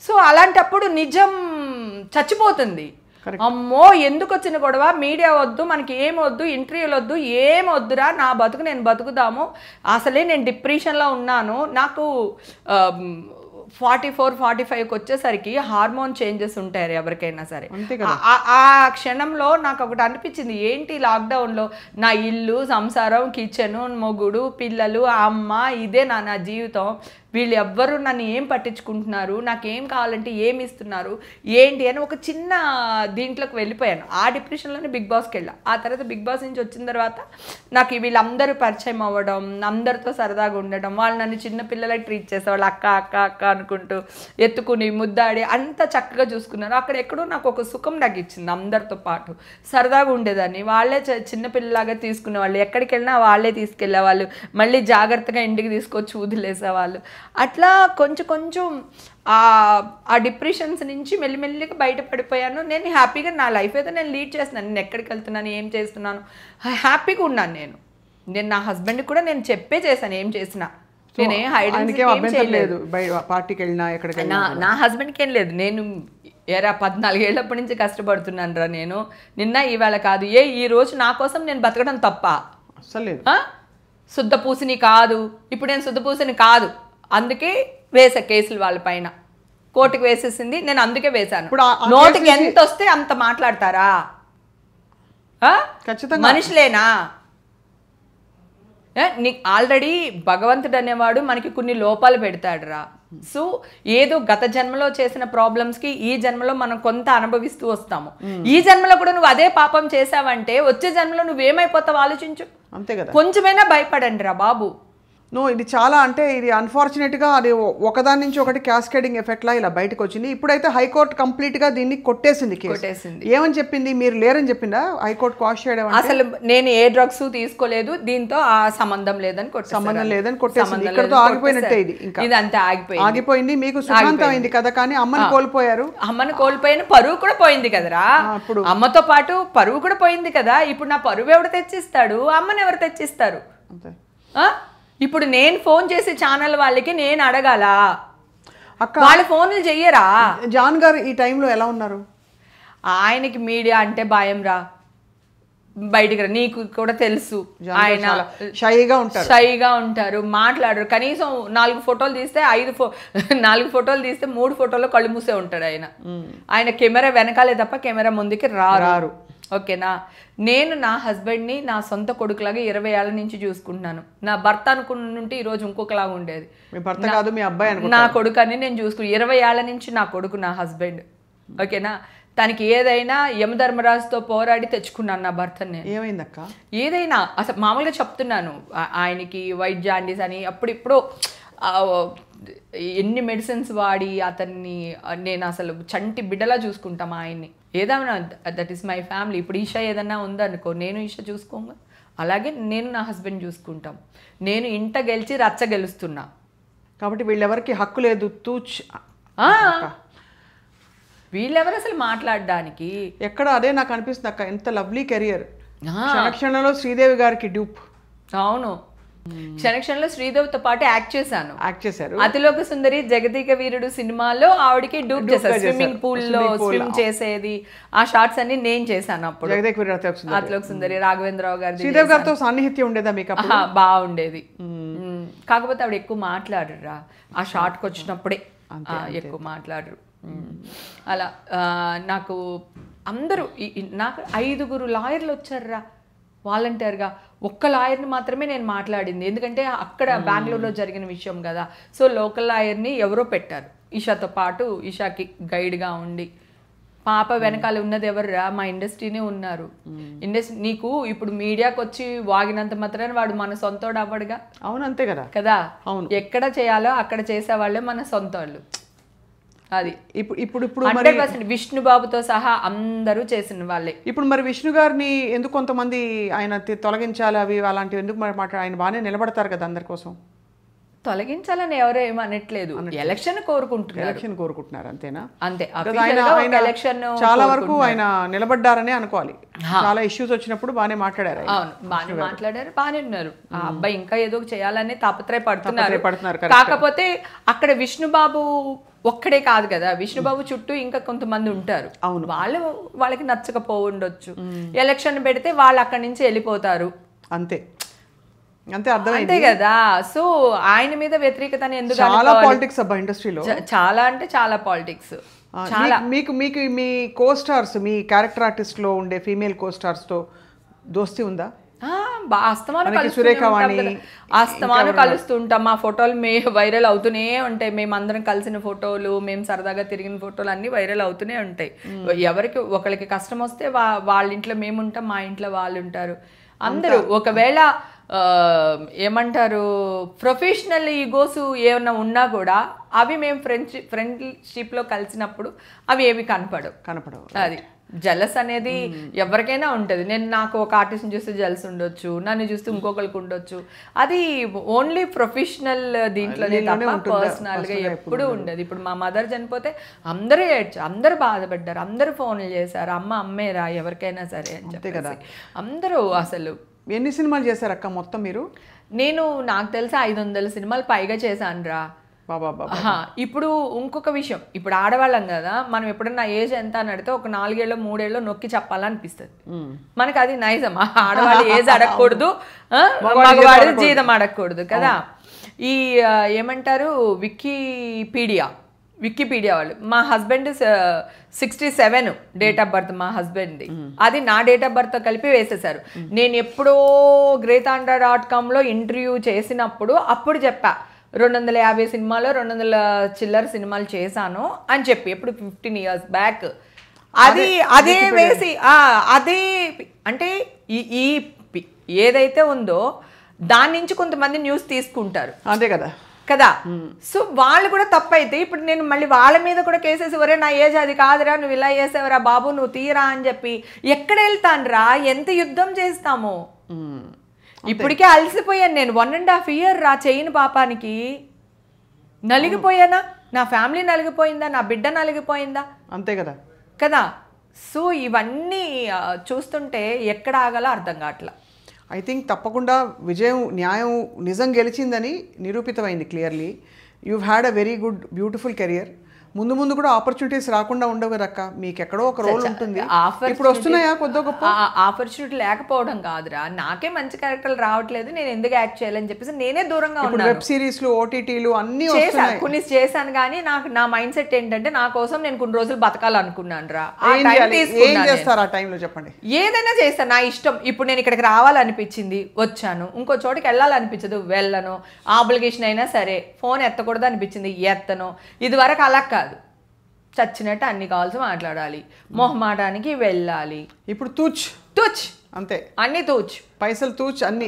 సో అలాంటప్పుడు నిజం చచ్చిపోతుంది. అమ్మో ఎందుకు వచ్చిన గొడవ, మీడియా వద్దు, మనకి ఏం వద్దు, ఇంటర్వ్యూలు వద్దు, ఏం వద్దురా, నా బతుకు నేను బతుకుదాము. అసలే నేను డిప్రెషన్లో ఉన్నాను. నాకు 44-45కి వచ్చేసరికి హార్మోన్ చేంజెస్ ఉంటాయి ఎవరికైనా సరే. ఆ క్షణంలో నాకు ఒకటి అనిపించింది, ఏంటి లాక్డౌన్లో నా ఇల్లు, సంసారం, కిచెను, మొగుడు, పిల్లలు, అమ్మ, ఇదే నా జీవితం. వీళ్ళు ఎవ్వరు నన్ను ఏం పట్టించుకుంటున్నారు, నాకేం కావాలంటే ఏమి ఇస్తున్నారు ఏంటి అని ఒక చిన్న దీంట్లోకి వెళ్ళిపోయాను. ఆ డిప్రెషన్లోనే బిగ్ బాస్కి వెళ్ళా. ఆ తర్వాత బిగ్ బాస్ నుంచి వచ్చిన తర్వాత నాకు వీళ్ళందరూ పరిచయం అవ్వడం, అందరితో సరదాగా ఉండడం, వాళ్ళు నన్ను చిన్న పిల్లలకి ట్రీట్ చేసేవాళ్ళు, అక్క అక్క అక్క అనుకుంటూ ఎత్తుకుని ముద్దాడి అంత చక్కగా చూసుకున్నారు. అక్కడ ఎక్కడో నాకు ఒక సుఖం నాకు ఇచ్చింది. అందరితో పాటు సరదాగా ఉండేదాన్ని. వాళ్ళే చిన్నపిల్లలాగా తీసుకునేవాళ్ళు, ఎక్కడికి వెళ్ళినా వాళ్ళే తీసుకెళ్ళేవాళ్ళు, మళ్ళీ జాగ్రత్తగా ఇంటికి తీసుకొచ్చి వదిలేసేవాళ్ళు. అట్లా కొంచెం కొంచెం ఆ డిప్రెషన్స్ నుంచి మెల్లిమెల్లిగా బయటపడిపోయాను. నేను హ్యాపీగా నా లైఫ్ అయితే నేను లీడ్ చేస్తున్నాను. నేను ఎక్కడికి వెళ్తున్నాను, ఏం చేస్తున్నాను, హ్యాపీగా ఉన్నాను. నేను నా హస్బెండ్కి కూడా నేను చెప్పే చేశాను ఏం చేసినా. నేనే నా హస్బెండ్కి ఏం లేదు. నేను 14 ఏళ్ళప్పటి నుంచి కష్టపడుతున్నాను రా. నేను నిన్న ఇవాళ కాదు, ఈ రోజు నా కోసం నేను బతకడం తప్ప అసలు శుద్ధ పూసిని కాదు. ఇప్పుడు నేను శుద్ధ పూసిని కాదు, అందుకే వేసా కేసులు వాళ్ళ పైన. కోర్టుకు వేసేసింది, నేను అందుకే వేశాను. నోటికి ఎంత వస్తే అంత మాట్లాడతారా? మనుషులేనా? నీకు ఆల్రెడీ భగవంతుడు అనేవాడు మనకి కొన్ని లోపాలు పెడతాడు రా. సో ఏదో గత జన్మలో చేసిన ప్రాబ్లమ్స్కి ఈ జన్మలో మనం కొంత అనుభవిస్తూ వస్తాము. ఈ జన్మలో కూడా నువ్వు అదే పాపం చేసావంటే వచ్చే జన్మలో నువ్వేమైపోతావు ఆలోచించు. అంతే కదా. కొంచెమైనా భయపడండి రా బాబు. ఇది చాలా అంటే ఇది అన్ఫార్చునేట్గా అది ఒకదాని నుంచి ఒకటి క్యాస్కేడింగ్ ఎఫెక్ట్ లా ఇలా బయటకు వచ్చింది. ఇప్పుడైతే హైకోర్టు కంప్లీట్ గా దీన్ని కొట్టేసింది. ఏమని చెప్పింది? మీరు లేరని చెప్పిందా హైకోర్టు క్వాష్ చేయడం? అసలు నేను ఏ డ్రగ్స్ తీసుకోలేదు, దీంతో ఆ సంబంధం లేదని కొట్టేసింది. ఇక్కడతో ఆగిపోయినట్టే. ఇది అంతే ఆగిపోయింది. మీకు సుఖాంతం అయింది కదా, కానీ అమ్మని కోల్పోయారు. అమ్మని కోల్పోయిన పరువు కూడా పోయింది కదరా. ఇప్పుడు అమ్మతో పాటు పరువు కూడా పోయింది కదా. ఇప్పుడు నా పరువు ఎవరు తెచ్చిస్తాడు? అమ్మని ఎవరు తెచ్చిస్తారు? ఇప్పుడు నేను ఫోన్ చేసి ఛానల్ వాళ్ళకి నేను అడగాల, వాళ్ళు ఫోన్లు చెయ్యరా? జాన్ గారు ఈ టైంలో ఎలా ఉన్నారు? ఆయనకి మీడియా అంటే భయం రా. బయటికి నీకు కూడా తెలుసు ఆయన షైగా ఉంటారు, మాట్లాడరు. కనీసం 4 ఫోటోలు తీస్తే 4 ఫోటోలు తీస్తే 3 ఫోటోలో కళ్ళు మూసే ఉంటాడు ఆయన కెమెరా వెనకాలే తప్ప కెమెరా ముందుకి రారు. ఓకేనా, నేను నా హస్బెండ్ని నా సొంత కొడుకులాగా 20 ఏళ్ల నుంచి చూసుకుంటున్నాను. నా భర్త అనుకుంటుంటే ఈరోజు ఇంకొకలాగా ఉండేది. నా కొడుకు అని నేను చూసుకుని 20 ఏళ్ల నుంచి నా కొడుకు, నా హస్బెండ్. ఓకేనా, తనకి ఏదైనా యమధర్మరాజుతో పోరాడి తెచ్చుకున్నాను నా భర్తని నేను. ఏమైందక్క? ఏదైనా అసలు మామూలుగా చెప్తున్నాను, ఆయనకి వైట్ జాండీస్ అని అప్పుడిప్పుడు ఎన్ని మెడిసిన్స్ వాడి అతన్ని నేను అసలు చంటి బిడ్డలా చూసుకుంటాం ఆయన్ని. ఏదైనా దట్ ఈస్ మై ఫ్యామిలీ. ఇప్పుడు ఈషా ఏదన్నా ఉందనుకో, నేను ఈషా చూసుకోగా అలాగే నేను నా హస్బెండ్ చూసుకుంటాం. నేను ఇంట గెలిచి రచ్చ గెలుస్తున్నా కాబట్టి వీళ్ళెవరికి హక్కు లేదు. వీళ్ళెవరు అసలు మాట్లాడడానికి? ఎక్కడ అదే నాకు అనిపిస్తుంది అక్క, ఎంత లవ్లీ కెరియర్. క్షణక్షణంలో శ్రీదేవి గారికి డ్యూప్. అవును, క్షణక్షణంలో శ్రీదేవితో పాటు యాక్ట్ చేశారు. అతిలోక సుందరి, జగదీక వీరుడు సినిమాలో ఆవిడకి డూప్ చేశారు. స్విమ్మింగ్ పూల్ లో స్విమ్ చేసేది, ఆ షార్ట్స్ అన్ని నేను చేశాను అప్పుడు. జగదీక వీరుడు, అతిలోక సుందరి, రాఘవేంద్రరావు గారి. శ్రీదేవి గారితో సాన్నిహిత్యం ఉండేదా మీకు? బాగుండేది. కాకపోతే ఆవిడ ఎక్కువ మాట్లాడరురా, ఆ షార్ట్కి వచ్చినప్పుడే ఎక్కువ మాట్లాడరు. అలా నాకు అందరూ నాకు 5 లాయర్లు వచ్చారురా వాలంటీర్గా. ఒక్క లాయర్ని మాత్రమే నేను మాట్లాడింది, ఎందుకంటే అక్కడ బెంగళూరులో జరిగిన విషయం కదా. సో లోకల్ లాయర్ని ఎవరో పెట్టారు ఈషాతో పాటు, ఈషాకి గైడ్గా ఉండి. పాప వెనకాల ఉన్నది ఎవర్రా? మా ఇండస్ట్రీనే ఉన్నారు. ఇండస్ట్రీ నీకు ఇప్పుడు మీడియాకి వచ్చి వాగినంత మాత్రాన వాడు మన సొంతోడు అవ్వడుగా. అవును, అంతే కదా కదా. ఎక్కడ చేయాలో అక్కడ చేసేవాళ్ళే మన సొంత వాళ్ళు. అది ఇప్పుడు 100% విష్ణుబాబుతో సహా అందరూ చేసిన వాళ్ళే. ఇప్పుడు మరి విష్ణు గారిని ఎందుకు కొంతమంది ఆయన తొలగించాలి అవి అలాంటివి ఎందుకు మరి ఆయన బాగానే నిలబడతారు కదా అందరి కోసం? తొలగించాలని ఎవరో ఏమో అనట్లేదు, ఎలక్షన్ కోరుకుంటున్నారు అంతేనా? అంతే. చాలా వరకు ఆయన నిలబడ్డారనే అనుకోవాలి. చాలా ఇష్యూస్ వచ్చినప్పుడు బాగానే మాట్లాడారు. అవును, బాగానే మాట్లాడారు, బాగానే ఉన్నారు. ఆ అబ్బాయి ఇంకా ఏదో చేయాలని తాపత్రయపడుతున్నారు. కాకపోతే అక్కడ విష్ణుబాబు ఒక్కడే కాదు కదా, విష్ణుబాబు చుట్టూ ఇంకా కొంతమంది ఉంటారు. అవును, వాళ్ళకి నచ్చకపోవచ్చు. ఎలక్షన్ పెడితే వాళ్ళు అక్కడి నుంచి వెళ్ళిపోతారు. అంతే అంతే కదా. సో ఆయన మీద వ్యతిరేకత ఎందుకు? చాలా పాలిటిక్స్ అబ్బా ఇండస్ట్రీలో, చాలా అంటే చాలా పాలిటిక్స్. చాలా మీకు మీ కో స్టార్స్, మీ క్యారెక్టర్ ఆర్టిస్ట్ లో ఉండే ఫీమేల్ కో స్టార్స్ తో దోస్తీ ఉందా? అస్తమాను కలుస్తుంటాం. మా ఫోటోలు వైరల్ అవుతూనే ఉంటాయి. మేమందరం కలిసిన ఫోటోలు, మేము సరదాగా తిరిగిన ఫోటోలు అన్ని వైరల్ అవుతూనే ఉంటాయి. ఎవరికి ఒకరికి కష్టం వస్తే వాళ్ళ ఇంట్లో మేము ఉంటాం, మా ఇంట్లో వాళ్ళు ఉంటారు. అందరూ ఒకవేళ ఏమంటారు ప్రొఫెషనల్ ఈగోస్ ఏమన్నా ఉన్నా కూడా అవి మేము ఫ్రెండ్షిప్లో కలిసినప్పుడు అవి ఏవి కనపడవు. అది జలస్ అనేది ఎవరికైనా ఉంటుంది. నాకు ఒక ఆర్టిస్ట్ని చూస్తే జలస్ ఉండొచ్చు, నన్ను చూస్తే ఇంకొకరికి ఉండొచ్చు. అది ఓన్లీ ప్రొఫెషనల్ దీంట్లోనే తప్ప పర్సనల్గా ఎప్పుడూ ఉండదు. ఇప్పుడు మా మదర్ చనిపోతే అందరూ బాధపడ్డారు, అందరూ ఫోన్లు చేశారు, అమ్మేరా ఎవరికైనా సరే అని చెప్పి అందరూ. అసలు ఎన్ని సినిమాలు చేశారు అక్క మొత్తం మీరు? నాకు తెలిసి 500 సినిమాలు పైగా చేశాను రా. ఇప్పుడు ఇంకొక విషయం, ఇప్పుడు ఆడవాళ్ళం కదా, మనం ఎప్పుడన్నా ఏజ్ ఎంత అని అడిగితే ఒక 4 ఏళ్ళు 3 ఏళ్ళు నొక్కి చెప్పాలనిపిస్తుంది మనకి. అది నైజం. ఆడవాళ్ళు ఏజ్ అడగకూడదు, మగవాడు జీతం అడగకూడదు కదా. ఈ ఏమంటారు వికీపీడియా వాళ్ళు, మా హస్బెండ్ 67 డేట్ ఆఫ్ బర్త్ మా హస్బెండ్ది. అది నా డేట్ ఆఫ్ బర్త్ కలిపి వేసేసారు. నేను ఎప్పుడో greathanda.comలో ఇంటర్వ్యూ చేసినప్పుడు అప్పుడు చెప్పా 250 సినిమాలో 200 చిల్లర సినిమాలు చేశాను అని చెప్పి, ఎప్పుడు 15 years బ్యాక్. అదే వేసి అదే అంటే ఈ ఏదైతే ఉందో దాని నుంచి కొంతమంది న్యూస్ తీసుకుంటారు. అంతే కదా. సో వాళ్ళు కూడా తప్పైతే ఇప్పుడు నేను మళ్ళీ వాళ్ళ మీద కూడా కేసేసి, వరే నా ఏజ్ అది కాదురా, నువ్వు ఇలా చేసావురా బాబు, నువ్వు తీరా అని చెప్పి ఎక్కడ వెళ్తాను రా? ఎంత యుద్ధం చేస్తాము? ఇప్పటికే అలసిపోయాను నేను. 1.5 year రా చేయని పాపానికి నలిగిపోయానా? నా ఫ్యామిలీ నలిగిపోయిందా? నా బిడ్డ నలిగిపోయిందా? అంతే కదా. సో ఇవన్నీ చూస్తుంటే ఎక్కడ ఆగాలో అర్థం కావట్లా. ఐ థింక్ తప్పకుండా విజయం, న్యాయం, నిజం గెలిచిందని నిరూపితమైంది clearly. You had a very good beautiful career. ముందు ముందు కూడా ఆపర్చునిటీస్ రాకుండా ఉండవు కదక్క, మీకు ఎక్కడో ఒక రోల్ ఉంటుంది. ఇప్పుడు వస్తున్నాయా కొద్ది గొప్ప? ఆపర్చునిటీ లేకపోవడం కాదురా, నాకే మంచి క్యారెక్టర్లు రావట్లేదు, నేను ఎందుకు యాక్ట్ చేయాలని చెప్పేసి నేనే దూరంగా ఉన్నాను. వెబ్ సిరీస్లు, ఓటీటీలు అన్ని కొన్ని చేశాను, కానీ నాకు నా మైండ్ సెట్ ఏంటంటే నా కోసం నేను కొన్ని రోజులు బతకాలనుకున్నాను రా. ఏం చేస్తారు ఆ టైంలో చెప్పండి? ఏదైనా చేస్తాను, నా ఇష్టం. ఇప్పుడు నేను ఇక్కడికి రావాలనిపించింది వచ్చాను, ఇంకో చోటికి వెళ్ళాలనిపించదు వెళ్ళను, ఆబ్లిగేషన్ అయినా సరే ఫోన్ ఎత్తకూడదు అనిపించింది ఎత్తను. ఇది వరకు అలా కాదు, చచ్చినట్టు అన్ని కాల్స్ మాట్లాడాలి, మొహమాటానికి వెళ్ళాలి. ఇప్పుడు తూచ్ అంతే, అన్ని తూచ్, పైసలు తూచ్, అన్ని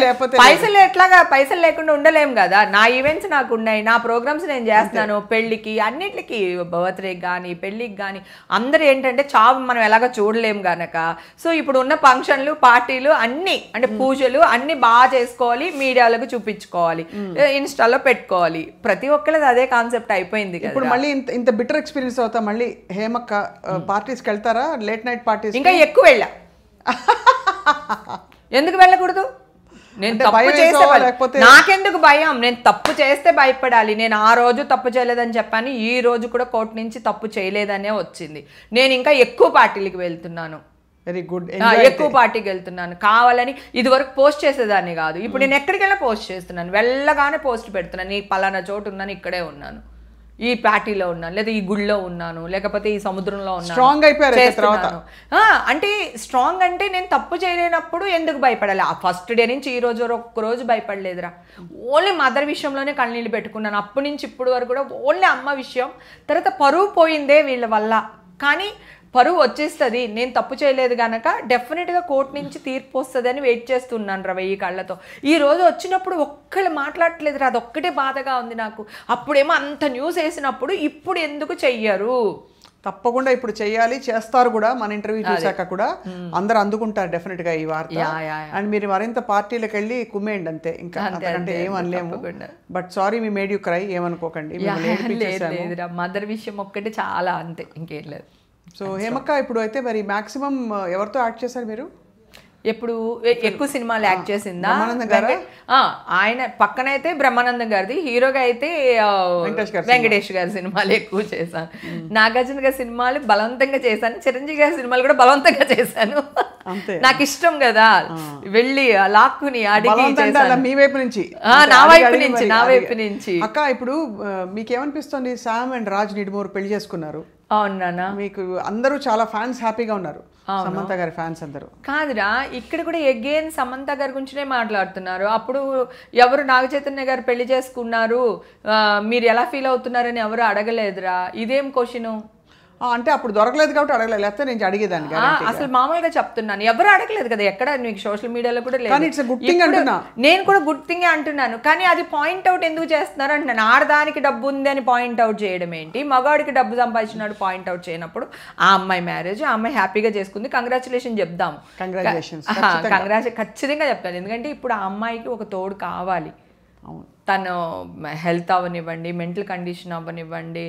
లేకపోతే పైసలు ఎట్లాగా, పైసలు లేకుండా ఉండలేము కదా. నా ఈవెంట్స్ నాకు ఉన్నాయి, నా ప్రోగ్రామ్స్ నేను చేస్తున్నాను, పెళ్లికి అన్నిటికి, బర్త్డేకి కానీ పెళ్లికి కానీ. అందరు ఏంటంటే చావు మనం ఎలాగ చూడలేము గనక, సో ఇప్పుడు ఉన్న ఫంక్షన్లు పార్టీలు అన్ని అంటే పూజలు అన్ని బాగా చేసుకోవాలి, మీడియాలకు చూపించుకోవాలి, ఇన్స్టాలో పెట్టుకోవాలి. ప్రతి ఒక్కరిది అదే కాన్సెప్ట్ అయిపోయింది కదా. ఇప్పుడు మళ్ళీ ఇంత బిటర్ ఎక్స్పీరియన్స్ అవుతా మళ్ళీ హేమక్క పార్టీస్కి వెళ్తారా? లేట్ నైట్ పార్టీస్ ఇంకా ఎక్కువ వెళ్ళా. ఎందుకు వెళ్ళకూడదు? నేను తప్పు చేస్తే నాకెందుకు భయం? నేను తప్పు చేస్తే భయపడాలి. నేను ఆ రోజు తప్పు చేయలేదని చెప్పాను, ఈ రోజు కూడా కోర్టు నుంచి తప్పు చేయలేదనే వచ్చింది. నేను ఇంకా ఎక్కువ పార్టీలకు వెళ్తున్నాను, వెరీ గుడ్, ఎక్కువ పార్టీకి వెళ్తున్నాను. కావాలని ఇది వరకు పోస్ట్ చేసేదాన్ని కాదు, ఇప్పుడు నేను ఎక్కడికి వెళ్ళా పోస్ట్ చేస్తున్నాను, వెళ్ళగానే పోస్ట్ పెడుతున్నాను. నీ పలానా చోటు ఉన్నాను, ఇక్కడే ఉన్నాను, ఈ పార్టీలో ఉన్నాను, లేదా ఈ గుడిలో ఉన్నాను, లేకపోతే ఈ సముద్రంలో ఉన్నాను. స్ట్రాంగ్ అయిపోయారు. అంటే స్ట్రాంగ్ అంటే నేను తప్పు చేయలేనప్పుడు ఎందుకు భయపడాలి? ఆ ఫస్ట్ డే నుంచి ఈ రోజు ఒక్క రోజు భయపడలేదురా. ఓన్లీ మదర్ విషయంలోనే కన్నీళ్ళు పెట్టుకున్నాను. అప్పటి నుంచి ఇప్పుడు వరకు కూడా ఓన్లీ అమ్మ విషయం. తర్వాత పరువు పోయిందే వీళ్ళ వల్ల, కానీ పరువు వచ్చేస్తుంది. నేను తప్పు చేయలేదు కనుక డెఫినెట్గా కోర్టు నుంచి తీర్పు వస్తుంది అని వెయిట్ చేస్తున్నాను రా 1000 కళ్ళతో. ఈ రోజు వచ్చినప్పుడు ఒక్కళ్ళు మాట్లాడట్లేదు రా, అదొక్కటే బాధగా ఉంది నాకు. అప్పుడేమో అంత న్యూస్ వేసినప్పుడు ఇప్పుడు ఎందుకు చెయ్యరు? తప్పకుండా ఇప్పుడు చెయ్యాలి, చేస్తారు కూడా. మన ఇంటర్వ్యూ చూసాక కూడా అందరు అందుకుంటారు డెఫినెట్ గా ఈ వార్త. అండ్ మీరు మరింత పార్టీలకు వెళ్ళి కుమ్మేయండి అంతే, ఇంకా అంతకంటే ఏం అనలేము. But sorry me made you cry, ఏమనుకోకండి. మదర్ విషయం ఒక్కటి చాలా, అంతే, ఇంకేం లేదు. సో హేమక్క ఇప్పుడు అయితే మరి మాక్సిమం ఎవరితో యాక్ట్ చేశారు మీరు? ఎప్పుడు ఎక్కువ సినిమాలు యాక్ట్ చేసిందా? ఆయన పక్కనైతే బ్రహ్మానందం గారిది, హీరోగా అయితే వెంకటేష్ గారి సినిమాలు ఎక్కువ చేశాను. నాగార్జున గారి సినిమాలు బలవంతంగా చేశాను, చిరంజీవి గారి సినిమాలు కూడా బలవంతంగా చేశాను. నాకు ఇష్టం కదా, వెళ్ళి లాక్కుని అడిగి మీ వైపు నుంచి, నా వైపు నుంచి. అక్క ఇప్పుడు మీకేమనిపిస్తుంది? శామ్ అండ్ రాజ్ నిడుమూరు పెళ్లి చేసుకున్నారు, అవునా? మీకు అందరూ చాలా ఫ్యాన్స్ హ్యాపీగా ఉన్నారు, సమంత గారి ఫ్యాన్స్ అందరూ. కాదురా, ఇక్కడ కూడా అగైన్ సమంత గారి గురించినే మాట్లాడుతున్నారు. అప్పుడు ఎవరు నాగ చైతన్య గారు పెళ్లి చేసుకున్నారు, మీరు ఎలా ఫీల్ అవుతున్నారని ఎవరు అడగలేదురా. ఇదేం క్వశ్చన్? అంటే అప్పుడు దొరకలేదు కాబట్టి అడగలేదు, లేకపోతే నేను అడిగేదాన్ని. అసలు మామూలుగా చెప్తున్నాను, ఎవరు అడగలేదు కదా, ఎక్కడ నీకు సోషల్ మీడియాలో కూడా లేదు. నేను కూడా గుడ్ థింగ్ అంటున్నాను, కానీ అది పాయింట్ అవుట్ ఎందుకు చేస్తున్నారు అంటున్నాను. ఆడదానికి డబ్బు ఉంది అని పాయింట్ అవుట్ చేయడం ఏంటి? మగాడికి డబ్బు సంపాదించినాడు పాయింట్ అవుట్ చేయనప్పుడు ఆ అమ్మాయి మ్యారేజ్, ఆ అమ్మాయి హ్యాపీగా చేసుకుంది, కంగ్రాచులేషన్ చెప్దాం, ఖచ్చితంగా చెప్తాను. ఎందుకంటే ఇప్పుడు ఆ అమ్మాయికి ఒక తోడు కావాలి. తను హెల్త్ అవ్వనివ్వండి, మెంటల్ కండిషన్ అవ్వనివ్వండి,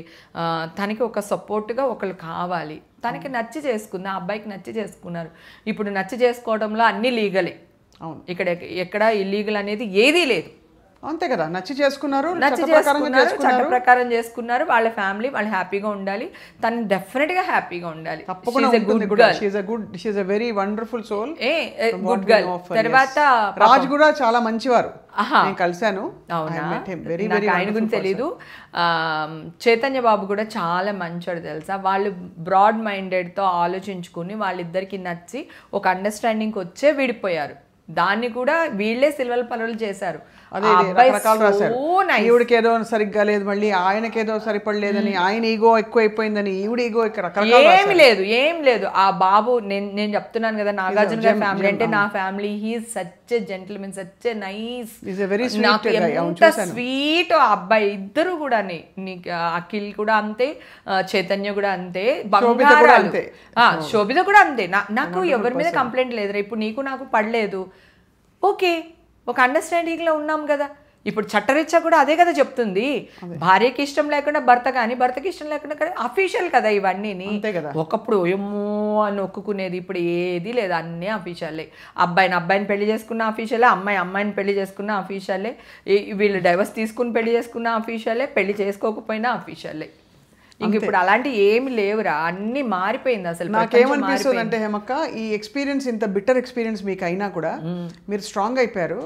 తనకి ఒక సపోర్ట్గా ఒకళ్ళు కావాలి. తనకి నచ్చి చేసుకుంది, ఆ అబ్బాయికి నచ్చి చేసుకున్నారు. ఇప్పుడు నచ్చి చేసుకోవడంలో అన్నీ లీగలే, అవును, ఇక్కడ ఎక్కడ ఇల్లీగల్ అనేది ఏదీ లేదు. అంతే కదా, నచ్చి చేసుకున్నారు, చట్ట ప్రకారం చేసుకున్నారు. వాళ్ళ ఫ్యామిలీ వాళ్ళు హ్యాపీగా ఉండాలి, తను డెఫినెట్ గా హ్యాపీగా ఉండాలి. Very wonderful soul, good girl. తర్వాత రాజ్ కూడా చాలా మంచివారు, నేను కలిశాను. ఆయన గురించి తెలీదు. చైతన్య బాబు కూడా చాలా మంచోడు తెలుసా. వాళ్ళు బ్రాడ్ మైండెడ్ తో ఆలోచించుకుని వాళ్ళిద్దరికి నచ్చి ఒక అండర్స్టాండింగ్ వచ్చే విడిపోయారు. దాన్ని కూడా వీళ్ళే సిల్వర్ పనులు చేశారు. ఈవిడికి ఏదో సరిగ్గా లేదు, మళ్ళీ ఆయనకేదో సరిపడలేదని, ఆయన ఈగో ఎక్కువైపోయిందని, ఈవిడ ఈగో ఏం లేదు. ఆ బాబు నేను చెప్తున్నాను కదా, నాగార్జున గారి ఫ్యామిలీ అంటే నా family. He's such a gentleman, such a nice, ఎంత స్వీట్ ఆ అబ్బాయి. ఇద్దరు కూడా, అఖిల్ కూడా అంతే, చైతన్య కూడా అంతే, బంగారాలు. శోభిత కూడా అంతే. నాకు ఎవరి మీద కంప్లైంట్ లేదురా. ఇప్పుడు నీకు నాకు పడలేదు, ఓకే, ఒక అండర్స్టాండింగ్లో ఉన్నాం కదా. ఇప్పుడు చట్టరీత్యా కూడా అదే కదా చెప్తుంది. భార్యకి ఇష్టం లేకుండా భర్త కానీ, భర్తకి ఇష్టం లేకుండా కానీ అఫీషియల్ కదా ఇవన్నీ. ఒకప్పుడు ఏమో అని ఒక్కునేది, ఇప్పుడు ఏది లేదు, అన్నీ అఫీషియలే. అబ్బాయిని పెళ్లి చేసుకున్న అఫీషియలే, అమ్మాయిని పెళ్లి చేసుకున్న అఫీషియలే, వీళ్ళు డైవర్స్ తీసుకుని పెళ్లి చేసుకున్న అఫీషియలే, పెళ్లి చేసుకోకపోయినా అఫీషియలే. ఇంక ఇప్పుడు అలాంటి ఏమి లేవురా, అన్ని మారిపోయింది అసలు. నాకేమనిపిస్తుంది అంటే హేమక్క, ఈ ఎక్స్పీరియన్స్ ఇంత బిట్టర్ ఎక్స్పీరియన్స్ మీకు అయినా కూడా మీరు స్ట్రాంగ్ అయిపోయారు.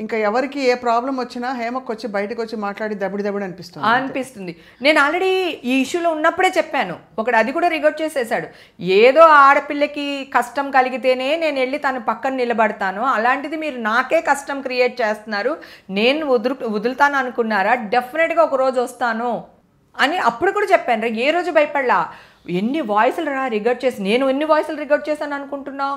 ఇంకా ఎవరికి ఏ ప్రాబ్లం వచ్చినా హేమక్క వచ్చి బయటకు వచ్చి మాట్లాడి దబిడి అనిపిస్తుంది. నేను ఆల్రెడీ ఈ ఇష్యూలో ఉన్నప్పుడే చెప్పాను, ఒకడు అది కూడా రిగోట్ చేసేసాడు. ఏదో ఆడపిల్లకి కష్టం కలిగితేనే నేను వెళ్ళి తన పక్కన నిలబడతాను, అలాంటిది మీరు నాకే కష్టం క్రియేట్ చేస్తున్నారు, నేను వదులుతాను అనుకున్నారా, డెఫినెట్గా ఒక రోజు వస్తాను అని అప్పుడు కూడా చెప్పాను రా. ఏ రోజు భయపడలా. ఎన్ని వాయిస్లు రా రికార్డ్ చేసి, నేను ఎన్ని వాయిస్లు రికార్డ్ చేశాను అనుకుంటున్నావు?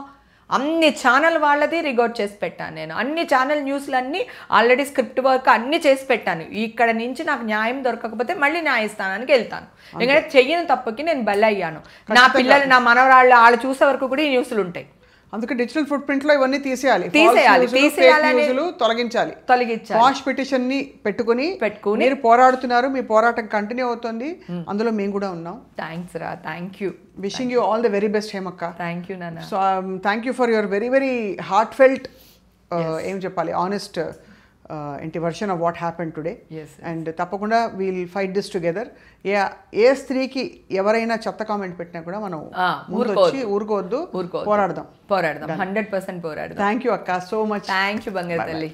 అన్ని ఛానల్ వాళ్ళది రికార్డ్ చేసి పెట్టాను నేను. అన్ని ఛానల్ న్యూస్లు అన్నీ ఆల్రెడీ స్క్రిప్ట్ వర్క్ అన్నీ చేసి పెట్టాను. ఇక్కడ నుంచి నాకు న్యాయం దొరకకపోతే మళ్ళీ న్యాయస్థానానికి వెళ్తాను. ఎందుకంటే చెయ్యని తప్పుకి నేను బలయ్యాను. నా పిల్లలు, నా మనవరాళ్ళు వాళ్ళు చూసే వరకు కూడా ఈ న్యూస్లు ఉంటాయి. అందుకే డిజిటల్ ఫుట్ ప్రింట్ లో ఇవన్నీ తీసేయాలి, తొలగించాలి. వాష్ పిటిషన్ ని పెట్టుకుని మీరు పోరాడుతున్నారు, మీ పోరాటం కంటిన్యూ అవుతుంది, అందులో మేము కూడా ఉన్నాం. థ్యాంక్స్ రా, thank you. Wishing you all the very best హేమక్క. థ్యాంక్ యూ నాన్న. So thank you for your very very heartfelt, ఏం చెప్పాలి, ఆనెస్ట్ ఏంటి version of what happen today. And తప్పకుండా వీల్ ఫైట్ దిస్ టుగెదర్. ఏ స్త్రీకి ఎవరైనా చెత్త కామెంట్ పెట్టినా కూడా మనం ఊరుకోవద్దు, పోరాడదాం. 100% పోరాడదాం. థ్యాంక్ యూ అక్క, సో మచ్. థ్యాంక్ యూ బంగారు తల్లి.